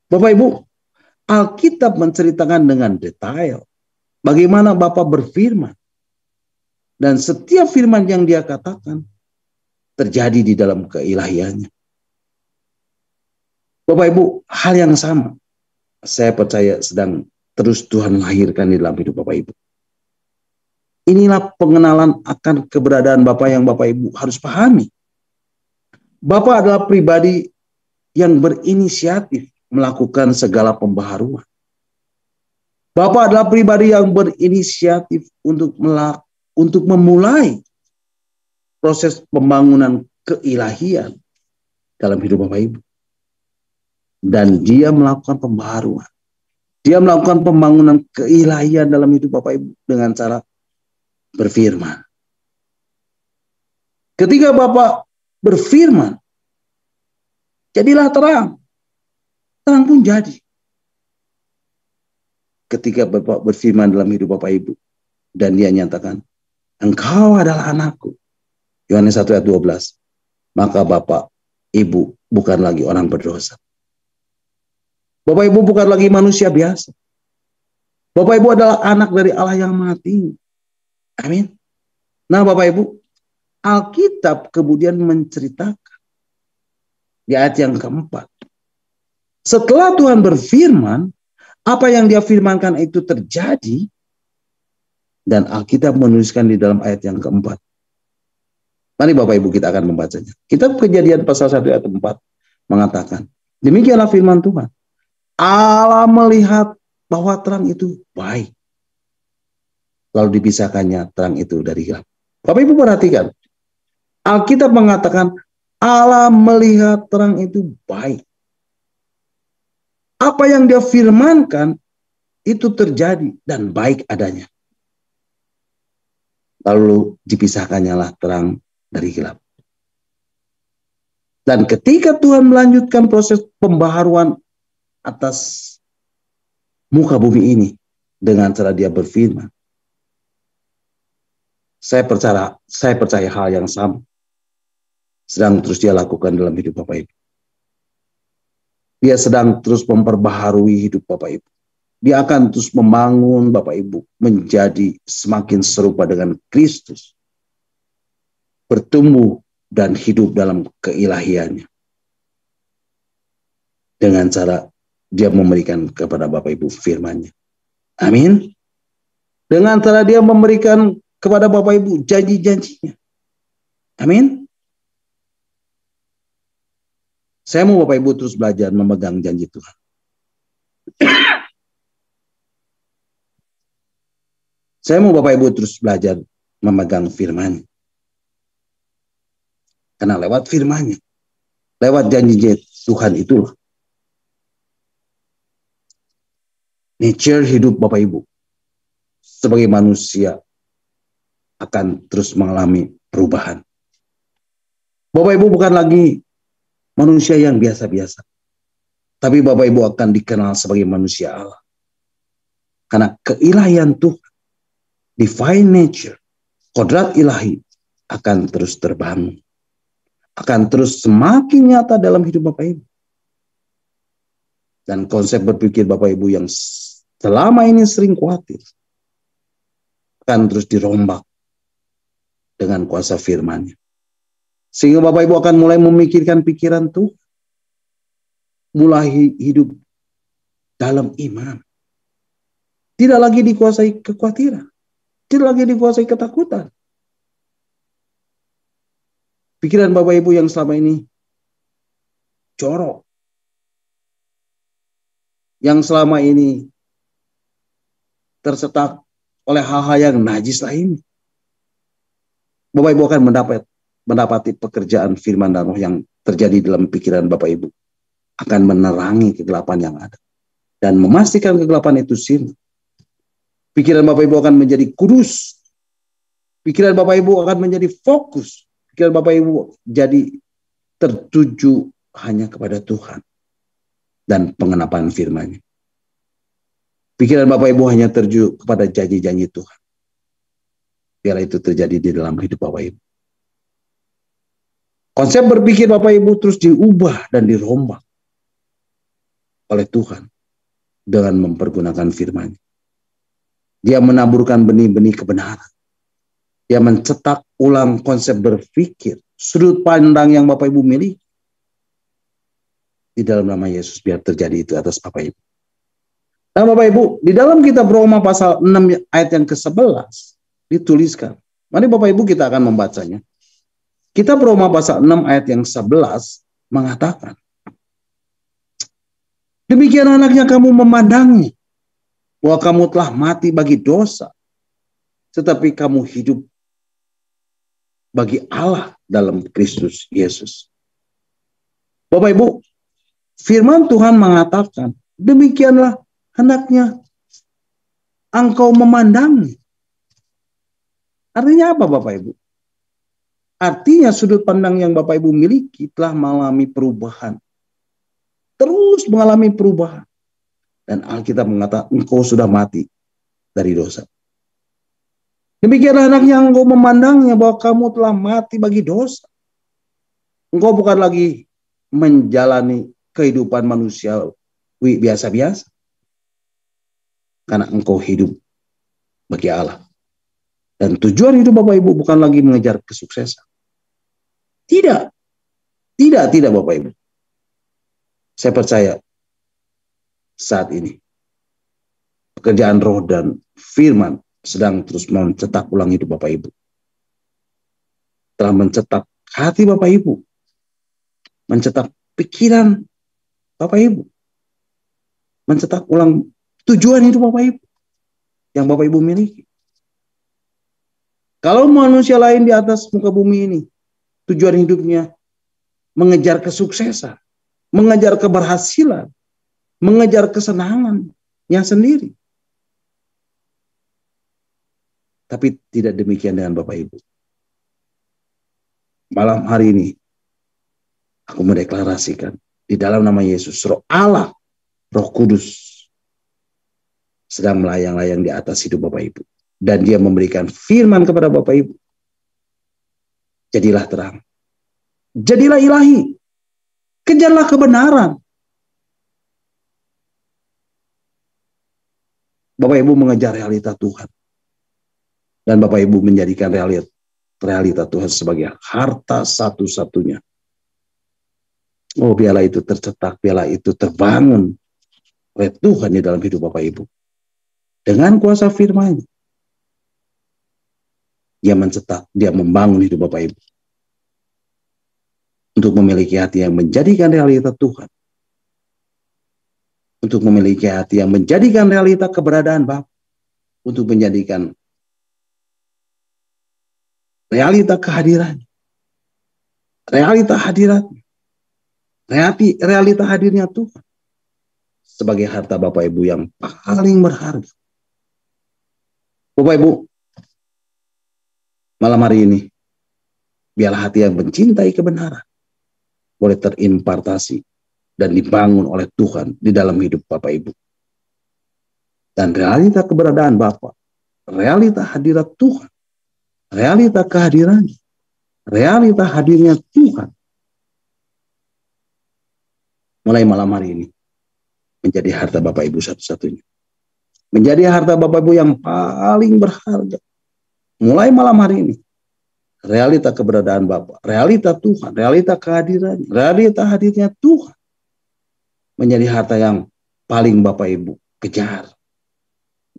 Bapak Ibu, Alkitab menceritakan dengan detail bagaimana Bapa berfirman. Dan setiap firman yang dia katakan terjadi di dalam keilahiannya. Bapak Ibu, hal yang sama saya percaya sedang terus Tuhan lahirkan di dalam hidup Bapak Ibu. Inilah pengenalan akan keberadaan Bapa yang Bapak Ibu harus pahami. Bapa adalah pribadi yang berinisiatif melakukan segala pembaharuan. Bapa adalah pribadi yang berinisiatif untuk memulai proses pembangunan keilahian dalam hidup Bapak Ibu. Dan dia melakukan pembaharuan. Dia melakukan pembangunan keilahian dalam hidup Bapak Ibu dengan cara berfirman. Ketika Bapak berfirman, jadilah terang. Terang pun jadi. Ketika Bapak berfirman dalam hidup Bapak Ibu, dan dia nyatakan, engkau adalah anakku. Yohanes 1 ayat 12. Maka Bapak, Ibu bukan lagi orang berdosa. Bapak Ibu bukan lagi manusia biasa. Bapak Ibu adalah anak dari Allah yang Maha Tinggi. Amin. Nah Bapak Ibu, Alkitab kemudian menceritakan di ayat yang keempat. Setelah Tuhan berfirman, apa yang dia firmankan itu terjadi. Dan Alkitab menuliskan di dalam ayat yang keempat. Mari Bapak Ibu kita akan membacanya. Kitab Kejadian pasal 1 ayat 4 mengatakan, demikianlah firman Tuhan. Allah melihat bahwa terang itu baik. Lalu dipisahkannya terang itu dari gelap. Bapak Ibu perhatikan. Alkitab mengatakan Allah melihat terang itu baik. Apa yang dia firmankan itu terjadi dan baik adanya. Lalu dipisahkannya lah terang dari gelap. Dan ketika Tuhan melanjutkan proses pembaharuan atas muka bumi ini dengan cara dia berfirman, saya percaya hal yang sama sedang terus dia lakukan dalam hidup Bapak Ibu. Dia sedang terus memperbaharui hidup Bapak Ibu. Dia akan terus membangun Bapak Ibu menjadi semakin serupa dengan Kristus. Bertumbuh dan hidup dalam keilahiannya. Dengan cara dia memberikan kepada Bapak Ibu firman-Nya. Amin. Dengan cara dia memberikan kepada Bapak Ibu janji-janjinya. Amin. Saya mau Bapak Ibu terus belajar memegang janji Tuhan. Saya mau Bapak Ibu terus belajar memegang firman. Karena lewat firman-Nya, lewat janji Tuhan itulah nature hidup Bapak Ibu sebagai manusia akan terus mengalami perubahan. Bapak Ibu bukan lagi manusia yang biasa-biasa, tapi Bapak Ibu akan dikenal sebagai manusia Allah. Karena keilahian Tuhan, divine nature, kodrat ilahi akan terus terbangun. Akan terus semakin nyata dalam hidup Bapak Ibu. Dan konsep berpikir Bapak Ibu yang selama ini sering khawatir akan terus dirombak dengan kuasa firman-Nya. Sehingga Bapak Ibu akan mulai memikirkan pikiran Tuhan. Mulai hidup dalam iman. Tidak lagi dikuasai kekhawatiran. Tidak lagi dikuasai ketakutan. Pikiran Bapak Ibu yang selama ini jorok. Yang selama ini tersetak oleh hal-hal yang najis lain. Bapak Ibu akan mendapati pekerjaan firman dan roh yang terjadi dalam pikiran Bapak Ibu. Akan menerangi kegelapan yang ada. Dan memastikan kegelapan itu sirna. Pikiran Bapak Ibu akan menjadi kudus. Pikiran Bapak Ibu akan menjadi fokus. Pikiran Bapak Ibu jadi tertuju hanya kepada Tuhan dan pengenapan firman-Nya. Pikiran Bapak Ibu hanya tertuju kepada janji-janji Tuhan. Biarlah itu terjadi di dalam hidup Bapak Ibu. Konsep berpikir Bapak Ibu terus diubah dan dirombak oleh Tuhan dengan mempergunakan firman-Nya. Dia menaburkan benih-benih kebenaran. Dia mencetak ulang konsep berpikir, sudut pandang yang Bapak Ibu miliki. Di dalam nama Yesus biar terjadi itu atas Bapak Ibu. Nah Bapak Ibu, di dalam kitab Roma pasal 6 ayat yang ke-11 dituliskan. Mari Bapak Ibu kita akan membacanya. Kitab Roma pasal 6 ayat yang 11 mengatakan, demikian anaknya kamu memandangi bahwa kamu telah mati bagi dosa, tetapi kamu hidup bagi Allah dalam Kristus Yesus. Bapak Ibu, firman Tuhan mengatakan, demikianlah hendaknya engkau memandangi. Artinya apa Bapak Ibu? Artinya sudut pandang yang Bapak Ibu miliki telah mengalami perubahan. Terus mengalami perubahan. Dan Alkitab mengatakan engkau sudah mati dari dosa. Demikianlah anaknya engkau memandangnya bahwa kamu telah mati bagi dosa. Engkau bukan lagi menjalani kehidupan manusia biasa-biasa. Karena engkau hidup bagi Allah. Dan tujuan hidup Bapak Ibu bukan lagi mengejar kesuksesan. Tidak. Tidak Bapak Ibu. Saya percaya saat ini pekerjaan roh dan firman sedang terus mencetak ulang hidup Bapak Ibu. telah mencetak hati Bapak Ibu, mencetak pikiran Bapak Ibu, mencetak ulang tujuan hidup Bapak Ibu yang Bapak Ibu miliki. Kalau manusia lain di atas muka bumi ini tujuan hidupnya mengejar kesuksesan, mengejar keberhasilan, mengejar kesenangannya sendiri. Tapi tidak demikian dengan Bapak Ibu. Malam hari ini, aku mendeklarasikan di dalam nama Yesus, Roh Allah, Roh Kudus sedang melayang-layang di atas hidup Bapak Ibu. Dan dia memberikan firman kepada Bapak Ibu. Jadilah terang. Jadilah ilahi. Kejarlah kebenaran. Bapak Ibu mengejar realita Tuhan. Dan Bapak Ibu menjadikan realita Tuhan sebagai harta satu-satunya. Oh, biarlah itu tercetak, biarlah itu terbangun oleh Tuhan di dalam hidup Bapak Ibu. Dengan kuasa firman, dia mencetak, dia membangun hidup Bapak Ibu. Untuk memiliki hati yang menjadikan realita Tuhan. Untuk memiliki hati yang menjadikan realita keberadaan Bapa. Untuk menjadikan realita kehadiran, realita hadirat, realita hadirnya Tuhan sebagai harta Bapak Ibu yang paling berharga. Bapak Ibu, malam hari ini, biarlah hati yang mencintai kebenaran boleh terimpartasi dan dibangun oleh Tuhan di dalam hidup Bapak Ibu. Dan realita keberadaan Bapak, realita hadirat Tuhan, realita kehadirannya, realita hadirnya Tuhan mulai malam hari ini menjadi harta Bapak Ibu satu-satunya. Menjadi harta Bapak Ibu yang paling berharga. Mulai malam hari ini, realita keberadaan Bapak, realita Tuhan, realita kehadirannya, realita hadirnya Tuhan menjadi harta yang paling Bapak Ibu kejar.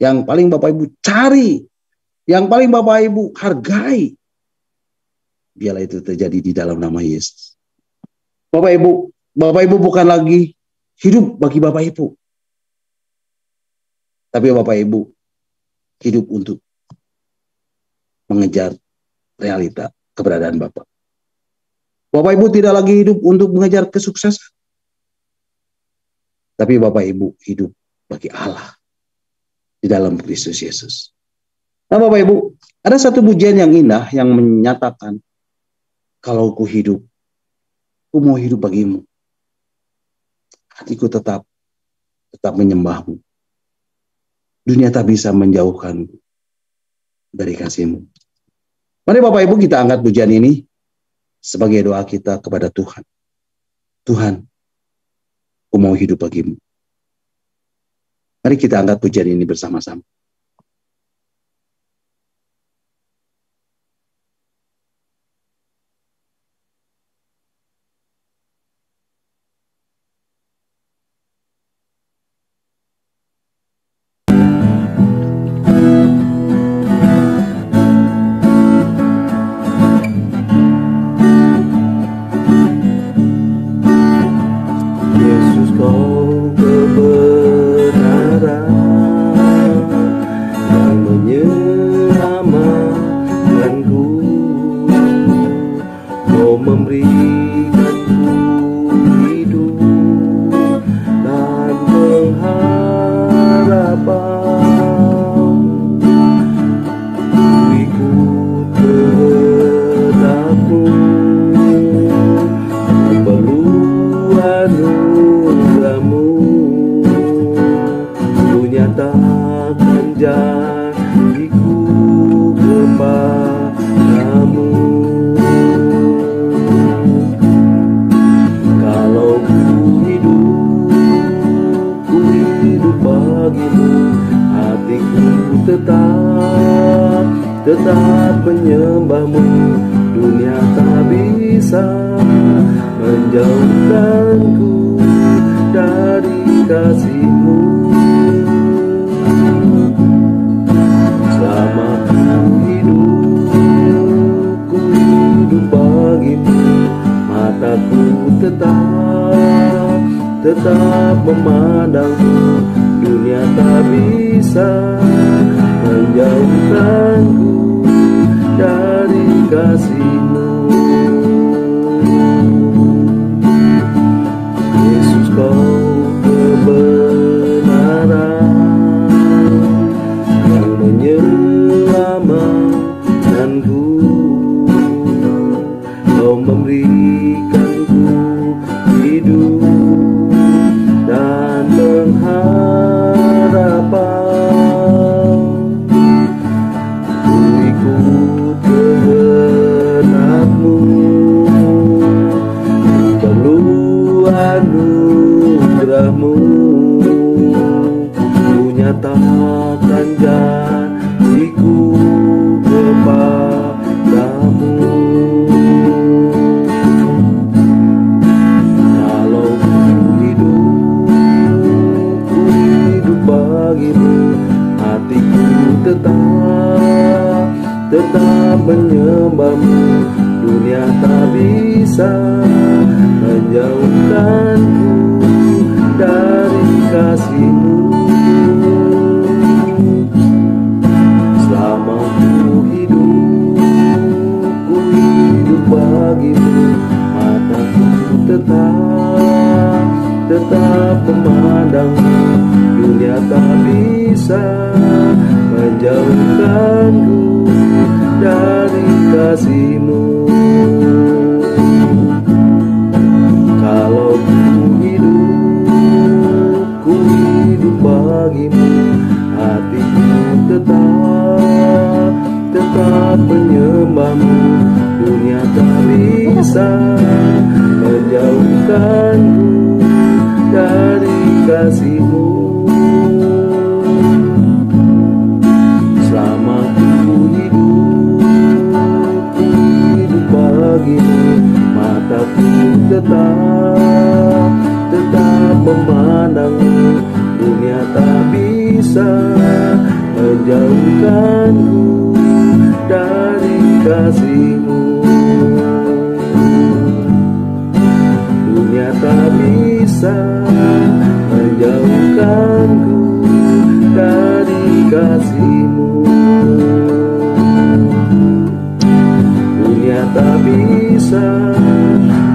Yang paling Bapak Ibu cari. Yang paling Bapak Ibu hargai. Biarlah itu terjadi di dalam nama Yesus. Bapak Ibu bukan lagi hidup bagi Bapak Ibu. Tapi Bapak Ibu hidup untuk mengejar realita keberadaan Bapak. Bapak Ibu tidak lagi hidup untuk mengejar kesuksesan. Tapi Bapak Ibu hidup bagi Allah di dalam Kristus Yesus. Nah Bapak Ibu, ada satu pujian yang indah yang menyatakan, kalau ku hidup, ku mau hidup bagimu. Hatiku tetap menyembahmu. Dunia tak bisa menjauhkanku dari kasihmu. Mari Bapak Ibu kita angkat pujian ini sebagai doa kita kepada Tuhan. Tuhan, ku mau hidup bagimu. Mari kita angkat pujian ini bersama-sama.
tetap menyembahmu. Dunia tak bisa menjauhkanku dari kasihmu. Selama ku hidup tetap memandangmu. Dunia tak bisa menjauhkanku dari kasih-Mu. Yesus, Kau kebenaran yang menyelamatkanku. Kau memberikanku hidup dan pengharapan. Ku ikut kehendak-Mu, perlu anugerah-Mu. Ku nyatakan janjiku kepadamu. Kalau ku hidup bagimu, hatiku tetap menyembah-Mu. Dunia tak bisa menjauhkanku dari kasih-Mu. Selama ku hidup bagimu, mataku tetap memandang-Mu. Dunia tak bisa menjauhkanku dari kasih-Mu. Kalau ku hidup bagimu, hatiku tetap menyembah-Mu. Dunia tak bisa menjauhkanku dari kasih-Mu. Selama ku hidup bagimu, mataku tetap memandang-Mu. Dunia tak bisa menjauhkanku dari kasih-Mu. Dunia tak bisa menjauhkanku dari kasih-Mu. Dunia tak bisa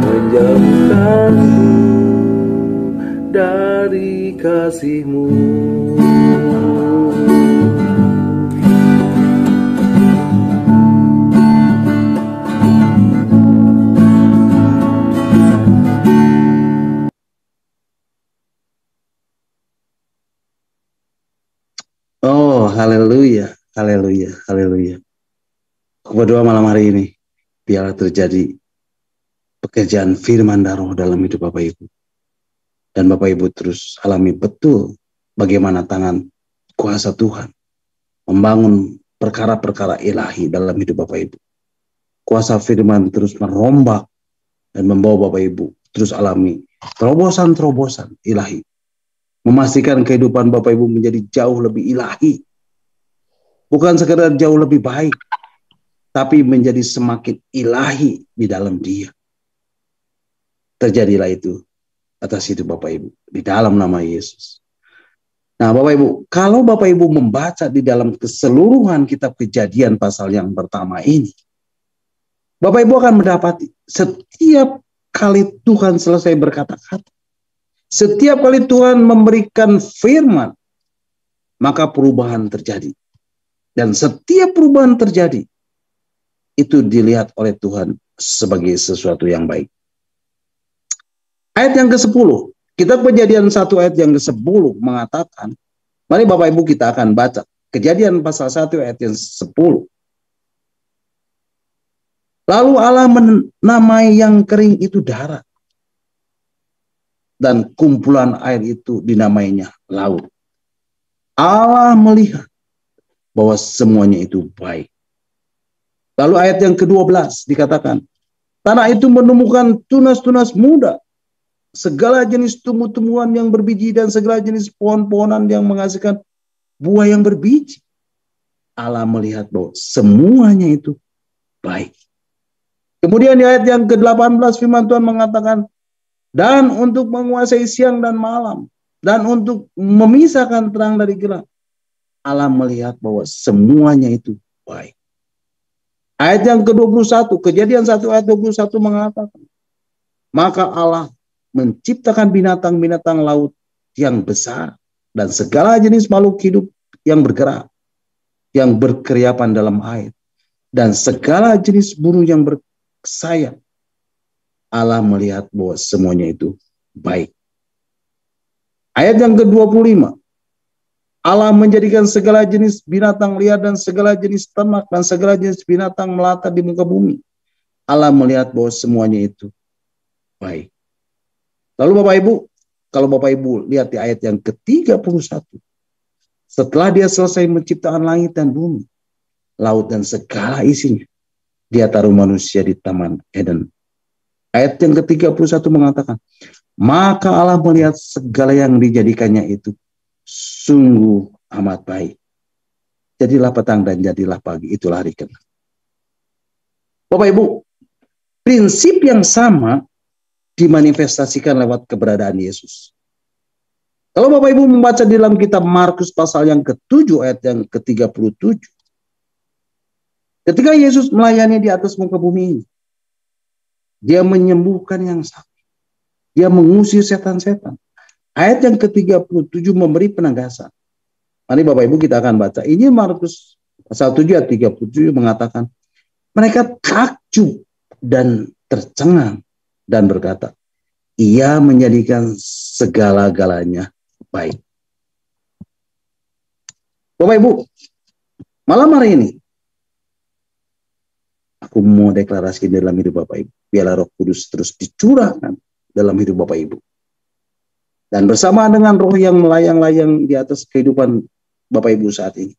menjauhkanku dari kasih-Mu.
Oh, haleluya, haleluya, haleluya. Aku berdoa malam hari ini, biarlah terjadi pekerjaan firman dan roh dalam hidup Bapak Ibu. Dan Bapak Ibu terus alami betul bagaimana tangan kuasa Tuhan membangun perkara-perkara ilahi dalam hidup Bapak Ibu. Kuasa firman terus merombak dan membawa Bapak Ibu terus alami terobosan-terobosan ilahi. Memastikan kehidupan Bapak Ibu menjadi jauh lebih ilahi. Bukan sekedar jauh lebih baik, tapi menjadi semakin ilahi di dalam Dia. Terjadilah itu atas hidup Bapak Ibu di dalam nama Yesus. Nah, Bapak Ibu, kalau Bapak Ibu membaca di dalam keseluruhan kitab Kejadian pasal yang pertama ini, Bapak Ibu akan mendapati setiap kali Tuhan selesai berkata-kata, setiap kali Tuhan memberikan firman, maka perubahan terjadi. Dan setiap perubahan terjadi, itu dilihat oleh Tuhan sebagai sesuatu yang baik. Ayat yang ke-10, kitab Kejadian 1 ayat yang ke-10 mengatakan, mari Bapak Ibu kita akan baca Kejadian pasal 1 ayat yang 10. Lalu Allah menamai yang kering itu darat, dan kumpulan air itu dinamainya laut. Allah melihat bahwa semuanya itu baik. Lalu ayat yang ke-12 dikatakan, tanah itu menemukan tunas-tunas muda, segala jenis tumbuh-tumbuhan yang berbiji dan segala jenis pohon-pohonan yang menghasilkan buah yang berbiji. Allah melihat bahwa semuanya itu baik. Kemudian di ayat yang ke-18 firman Tuhan mengatakan, dan untuk menguasai siang dan malam, dan untuk memisahkan terang dari gelap. Allah melihat bahwa semuanya itu baik. Ayat yang ke-21, Kejadian 1 ayat 21 mengatakan, maka Allah menciptakan binatang-binatang laut yang besar dan segala jenis makhluk hidup yang bergerak, yang berkeriapan dalam air, dan segala jenis burung yang bersayap. Allah melihat bahwa semuanya itu baik. Ayat yang ke-25, Allah menjadikan segala jenis binatang liar dan segala jenis ternak dan segala jenis binatang melata di muka bumi. Allah melihat bahwa semuanya itu baik. Lalu Bapak Ibu, kalau Bapak Ibu lihat di ayat yang ke-31, setelah dia selesai menciptakan langit dan bumi, laut dan segala isinya, dia taruh manusia di Taman Eden. Ayat yang ke-31 mengatakan, maka Allah melihat segala yang dijadikannya itu sungguh amat baik. Jadilah petang dan jadilah pagi, itulah hari ke-6. Bapak Ibu, prinsip yang sama dimanifestasikan lewat keberadaan Yesus. Kalau Bapak Ibu membaca di dalam kitab Markus pasal yang ke-7 ayat yang ke-37, ketika Yesus melayani di atas muka bumi ini, dia menyembuhkan yang sakit, dia mengusir setan-setan. Ayat yang ke-37 memberi penegasan. Mari Bapak Ibu kita akan baca. Injil Markus pasal 7 ayat 37 mengatakan, mereka takjub dan tercengang dan berkata, ia menjadikan segala-galanya baik. Bapak Ibu, malam hari ini, aku mau deklarasi dalam hidup Bapak Ibu. Biarlah Roh Kudus terus dicurahkan dalam hidup Bapak Ibu. Dan bersama dengan roh yang melayang-layang di atas kehidupan Bapak Ibu saat ini,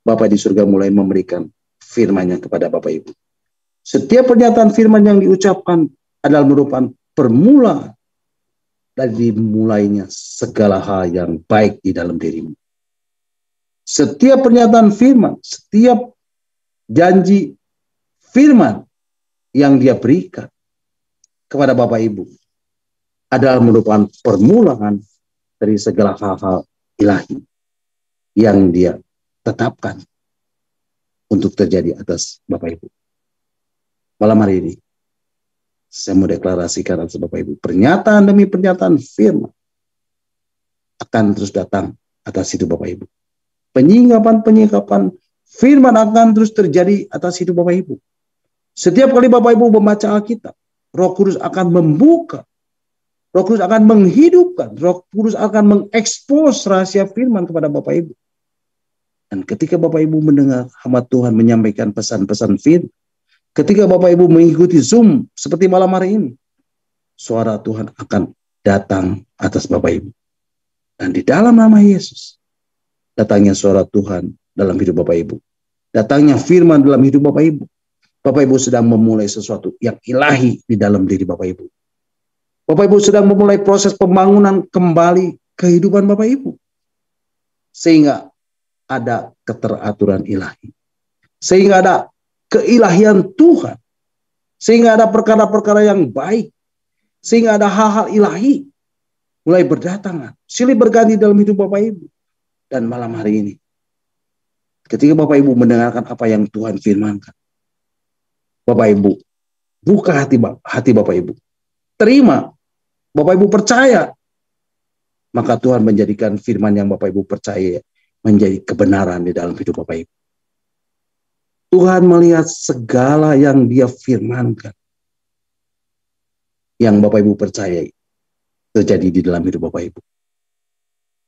Bapak di surga mulai memberikan firman-Nya kepada Bapak Ibu. Setiap pernyataan firman yang diucapkan adalah merupakan permulaan dari dimulainya segala hal yang baik di dalam dirimu. Setiap pernyataan firman, setiap janji firman yang dia berikan kepada Bapak Ibu adalah merupakan permulaan dari segala hal-hal ilahi yang dia tetapkan untuk terjadi atas Bapak Ibu. Malam hari ini, saya mau deklarasikan atas Bapak Ibu, pernyataan demi pernyataan firman akan terus datang atas hidup Bapak Ibu. Penyingkapan firman akan terus terjadi atas hidup Bapak Ibu. Setiap kali Bapak Ibu membaca Alkitab, Roh Kudus akan membuka, Roh Kudus akan menghidupkan, Roh Kudus akan mengekspos rahasia firman kepada Bapak Ibu. Dan ketika Bapak Ibu mendengar hamba Tuhan menyampaikan pesan-pesan firman, ketika Bapak Ibu mengikuti Zoom seperti malam hari ini, suara Tuhan akan datang atas Bapak Ibu. Dan di dalam nama Yesus, datangnya suara Tuhan dalam hidup Bapak Ibu. Datangnya firman dalam hidup Bapak Ibu. Bapak Ibu sedang memulai sesuatu yang ilahi di dalam diri Bapak Ibu. Bapak Ibu sedang memulai proses pembangunan kembali kehidupan Bapak Ibu. Sehingga ada keteraturan ilahi. Sehingga ada keilahian Tuhan. Sehingga ada perkara-perkara yang baik. Sehingga ada hal-hal ilahi mulai berdatangan, silih berganti dalam hidup Bapak Ibu. Dan malam hari ini, ketika Bapak Ibu mendengarkan apa yang Tuhan firmankan, Bapak Ibu, buka hati Bapak Ibu. Terima, Bapak Ibu percaya, maka Tuhan menjadikan firman yang Bapak Ibu percaya menjadi kebenaran di dalam hidup Bapak Ibu. Tuhan melihat segala yang Dia firmankan, yang Bapak Ibu percayai, terjadi di dalam hidup Bapak Ibu.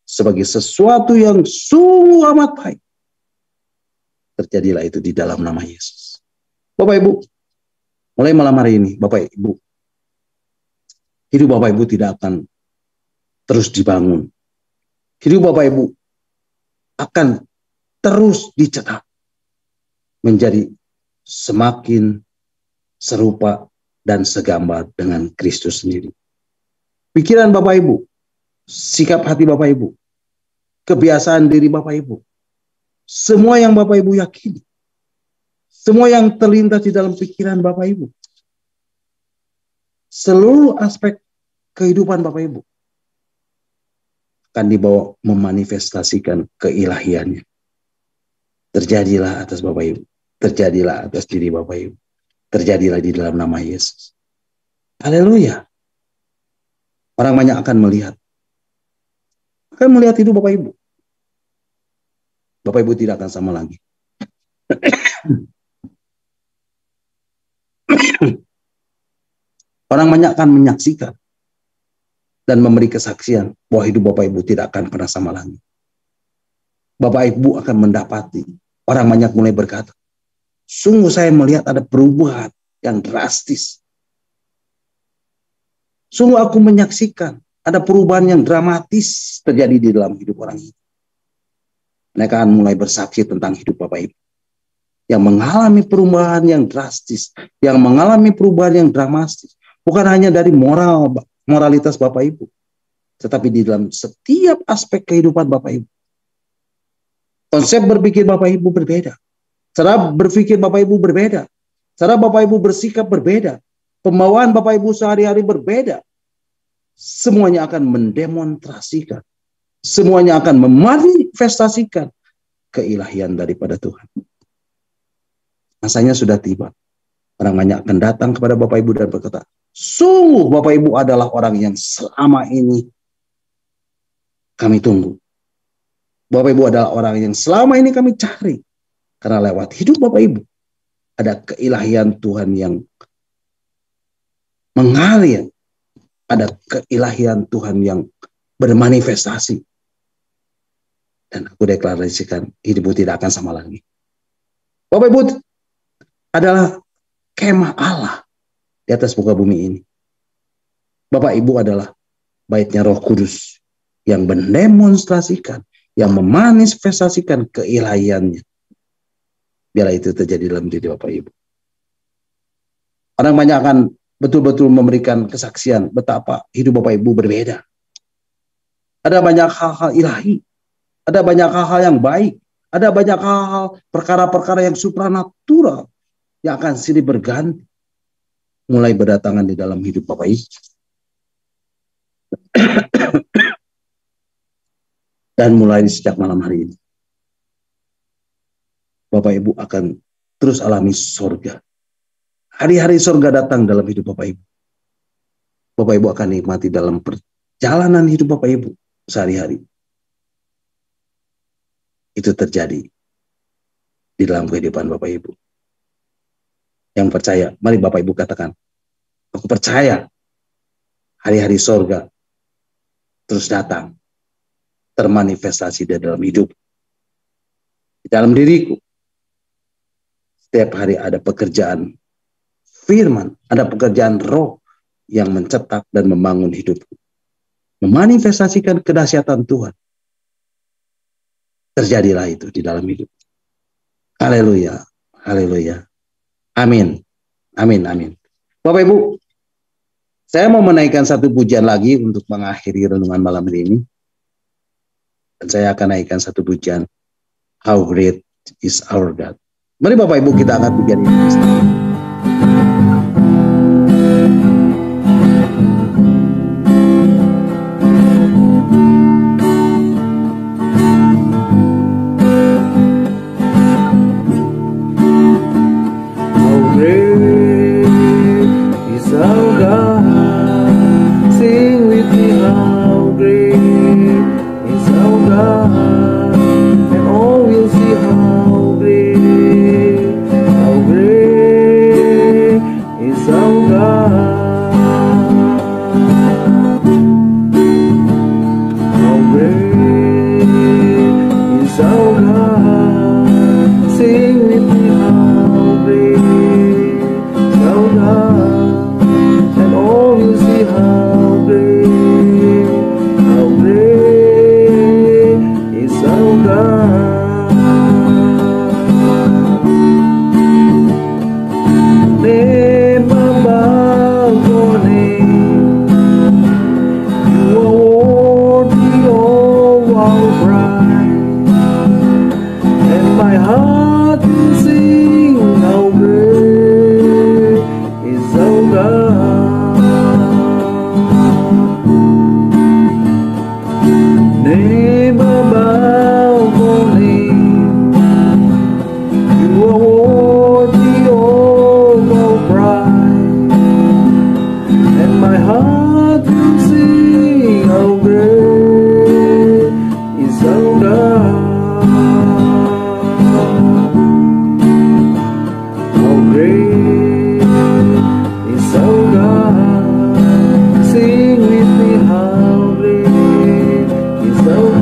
Sebagai sesuatu yang sungguh amat baik, terjadilah itu di dalam nama Yesus. Bapak Ibu, mulai malam hari ini, Bapak Ibu, hidup Bapak Ibu tidak akan terus dibangun. Hidup Bapak Ibu akan terus dicetak menjadi semakin serupa dan segambar dengan Kristus sendiri. Pikiran Bapak Ibu, sikap hati Bapak Ibu, kebiasaan diri Bapak Ibu, semua yang Bapak Ibu yakini, semua yang terlintas di dalam pikiran Bapak Ibu, seluruh aspek kehidupan Bapak Ibu akan dibawa memanifestasikan keilahiannya. Terjadilah atas Bapak Ibu, terjadilah atas diri Bapak Ibu, terjadilah di dalam nama Yesus. Haleluya. Orang banyak akan melihat hidup Bapak Ibu. Bapak Ibu tidak akan sama lagi. Orang banyak akan menyaksikan dan memberi kesaksian bahwa hidup Bapak Ibu tidak akan pernah sama lagi. Bapak Ibu akan mendapati orang banyak mulai berkata, sungguh saya melihat ada perubahan yang drastis. Sungguh aku menyaksikan ada perubahan yang dramatis terjadi di dalam hidup orang ini. Mereka akan mulai bersaksi tentang hidup Bapak Ibu yang mengalami perubahan yang drastis, yang mengalami perubahan yang dramatis. Bukan hanya dari moralitas Bapak Ibu, tetapi di dalam setiap aspek kehidupan Bapak Ibu. Konsep berpikir Bapak Ibu berbeda. Cara berpikir Bapak Ibu berbeda. Cara Bapak Ibu bersikap berbeda. Pembawaan Bapak Ibu sehari-hari berbeda. Semuanya akan mendemonstrasikan. Semuanya akan memanifestasikan keilahian daripada Tuhan. Masanya sudah tiba. Orang banyak akan datang kepada Bapak Ibu dan berkata, sungguh Bapak Ibu adalah orang yang selama ini kami tunggu. Bapak Ibu adalah orang yang selama ini kami cari. Karena lewat hidup Bapak Ibu ada keilahian Tuhan yang mengalir. Ada keilahian Tuhan yang bermanifestasi. Dan aku deklarasikan hidupmu tidak akan sama lagi. Bapak Ibu adalah kemah Allah di atas muka bumi ini. Bapak Ibu adalah baitnya Roh Kudus yang mendemonstrasikan, yang memanifestasikan keilahiannya. Biarlah itu terjadi dalam diri Bapak Ibu. Orang banyak akan betul-betul memberikan kesaksian betapa hidup Bapak Ibu berbeda. Ada banyak hal-hal ilahi, ada banyak hal-hal yang baik, ada banyak hal-hal perkara-perkara yang supranatural yang akan silih berganti mulai berdatangan di dalam hidup Bapak Ibu. Dan mulai sejak malam hari ini, Bapak Ibu akan terus alami sorga. Hari-hari sorga datang dalam hidup Bapak Ibu. Bapak Ibu akan nikmati dalam perjalanan hidup Bapak Ibu sehari-hari. Itu terjadi di dalam kehidupan Bapak Ibu. Yang percaya, mari Bapak Ibu katakan, aku percaya hari-hari sorga terus datang, termanifestasi di dalam hidup. Di dalam diriku, setiap hari ada pekerjaan firman, ada pekerjaan roh yang mencetak dan membangun hidupku. Memanifestasikan kedahsyatan Tuhan. Terjadilah itu di dalam hidup. Haleluya, haleluya. Amin, amin, amin. Bapak Ibu, saya mau menaikkan satu pujian lagi untuk mengakhiri renungan malam hari ini. Dan saya akan naikkan satu pujian, How Great is Our God. Mari Bapak Ibu kita angkat pujian ini.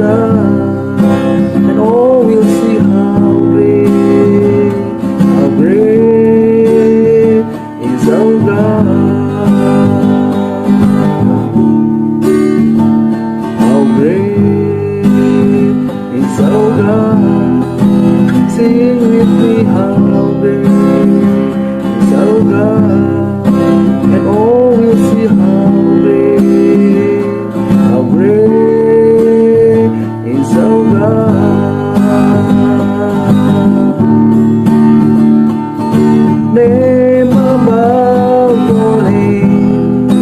God, and all will see how great is our God. How great is our God. Sing with me, how great is our God, and all will see how great is our God. Name above all names,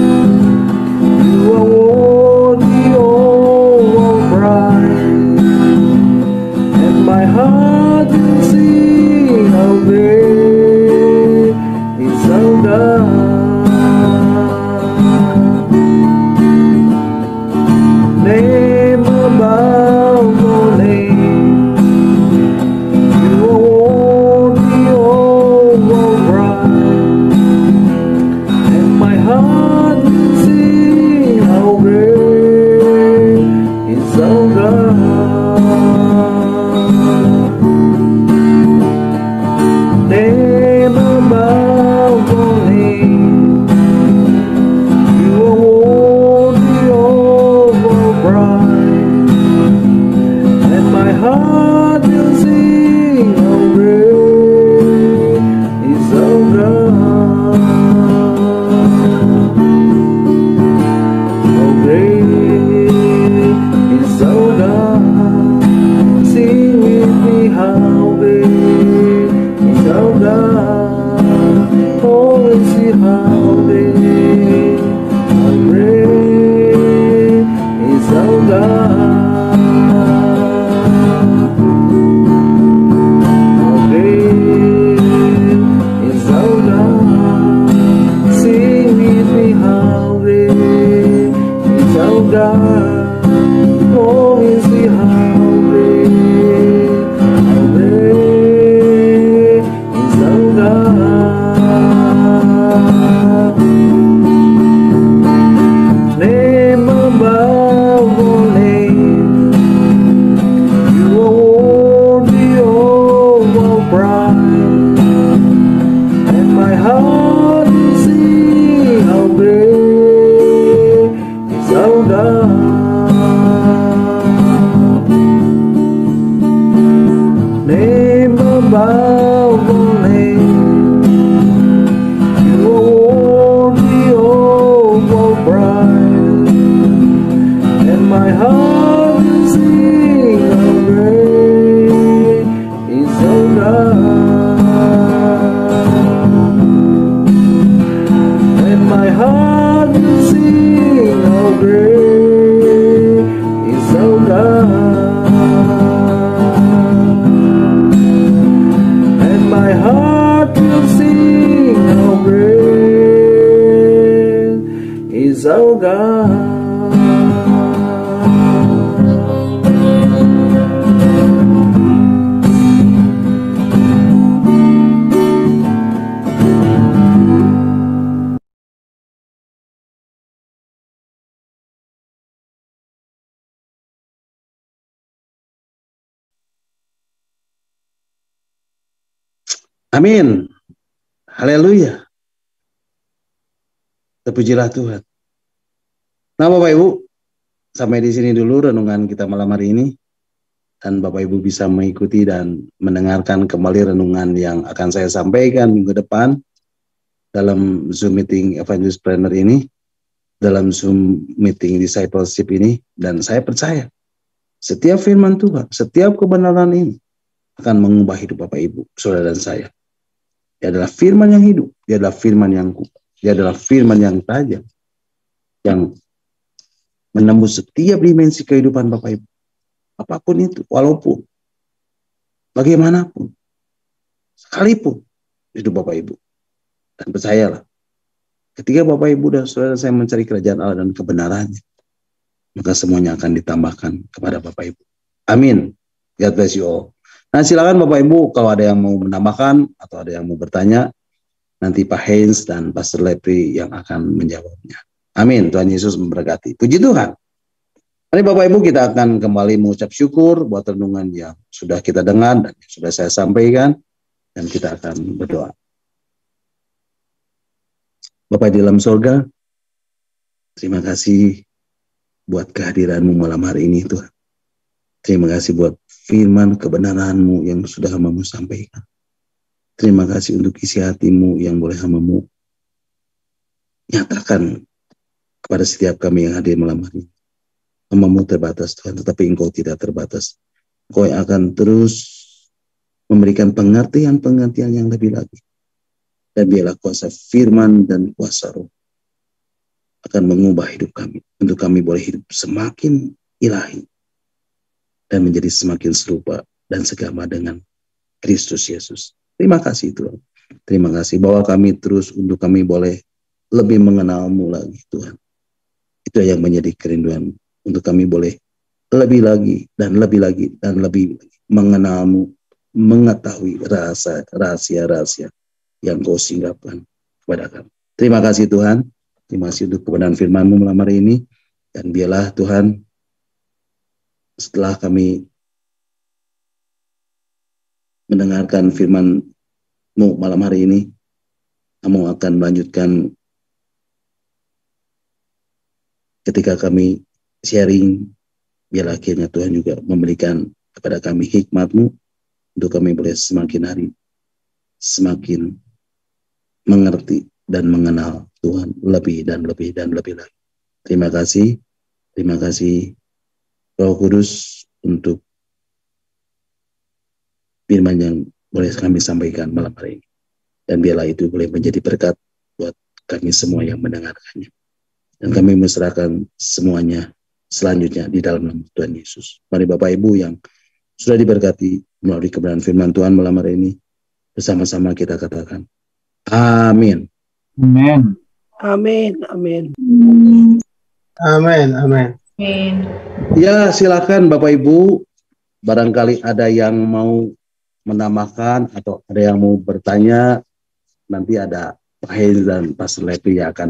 you are worthy, oh bright, and my heart will sing how great is our God. Name above all names, you are worthy, oh bright, and my heart will sing how great is our God. Name above all names, you are worthy, oh bright, and my heart will sing how great is our God. How great is our God. Sing with me, how great is our God. Oh, we'll see how great is our God. How great is our God. Sing with me, how great is our God. Oh, we'll see how great is our God. Name above all names, you are worthy, oh bright, and my heart will sing how great is our God. Name above all names, you are worthy, oh bright, and my heart will sing how great is our God. And my heart will sing how great is our God. And my heart will sing how great is our God.
Amin. Haleluya. Terpujilah Tuhan. Nah, Bapak Ibu, sampai di sini dulu renungan kita malam hari ini. Dan Bapak Ibu bisa mengikuti dan mendengarkan kembali renungan yang akan saya sampaikan minggu depan dalam Zoom meeting Evangelist Planner ini, dalam Zoom meeting discipleship ini. Dan saya percaya setiap firman Tuhan, setiap kebenaran ini akan mengubah hidup Bapak Ibu, saudara dan saya. Dia adalah firman yang hidup, dia adalah firman yang kuat, dia adalah firman yang tajam, yang menembus setiap dimensi kehidupan Bapak Ibu. Apapun itu, walaupun, bagaimanapun, sekalipun hidup Bapak Ibu. Dan percayalah, ketika Bapak Ibu dan saudara saya mencari kerajaan Allah dan kebenarannya, maka semuanya akan ditambahkan kepada Bapak Ibu. Amin. God bless you all. Nah, silakan Bapak Ibu kalau ada yang mau menambahkan atau ada yang mau bertanya, nanti Pak Heinz dan Pastor Lepri yang akan menjawabnya. Amin. Tuhan Yesus memberkati. Puji Tuhan. Mari Bapak Ibu, kita akan kembali mengucap syukur buat renungan yang sudah kita dengar dan yang sudah saya sampaikan, dan kita akan berdoa. Bapak di dalam surga, terima kasih buat kehadiran-Mu malam hari ini Tuhan. Terima kasih buat firman kebenaran-Mu yang sudah hamba-Mu sampaikan. Terima kasih untuk isi hati-Mu yang boleh hamba-Mu nyatakan kepada setiap kami yang hadir malam hari ini. Hamba-Mu terbatas Tuhan, tetapi Engkau tidak terbatas. Engkau yang akan terus memberikan pengertian-pengertian yang lebih lagi. Dan biarlah kuasa firman dan kuasa roh akan mengubah hidup kami. Untuk kami boleh hidup semakin ilahi. Dan menjadi semakin serupa dan segama dengan Kristus Yesus. Terima kasih Tuhan. Terima kasih bahwa kami terus untuk kami boleh lebih mengenal-Mu lagi Tuhan. Itu yang menjadi kerinduan. Untuk kami boleh lebih lagi dan lebih lagi dan lebih mengenal-Mu, mengetahui rahasia-rahasia yang Kau singgahkan kepada kami. Terima kasih Tuhan. Terima kasih untuk kebenaran firman-Mu malam hari ini. Dan biarlah Tuhan, setelah kami mendengarkan firman-Mu malam hari ini, Kamu akan melanjutkan ketika kami sharing, biarlah akhirnya Tuhan juga memberikan kepada kami hikmat-Mu untuk kami boleh semakin hari semakin mengerti dan mengenal Tuhan lebih dan lebih dan lebih lagi. Terima kasih Roh Kudus untuk firman yang boleh kami sampaikan malam hari ini. Dan biarlah itu boleh menjadi berkat buat kami semua yang mendengarkannya. Dan kami menserahkan semuanya selanjutnya di dalam nama Tuhan Yesus. Mari Bapak Ibu yang sudah diberkati melalui kebenaran firman Tuhan malam hari ini, bersama-sama kita katakan, amin.
Amen.
Amin. Amin.
Amen. Amen.
Ya, silakan Bapak Ibu, barangkali ada yang mau menambahkan atau ada yang mau bertanya, nanti ada Pak Hei dan Pastor Levi yang akan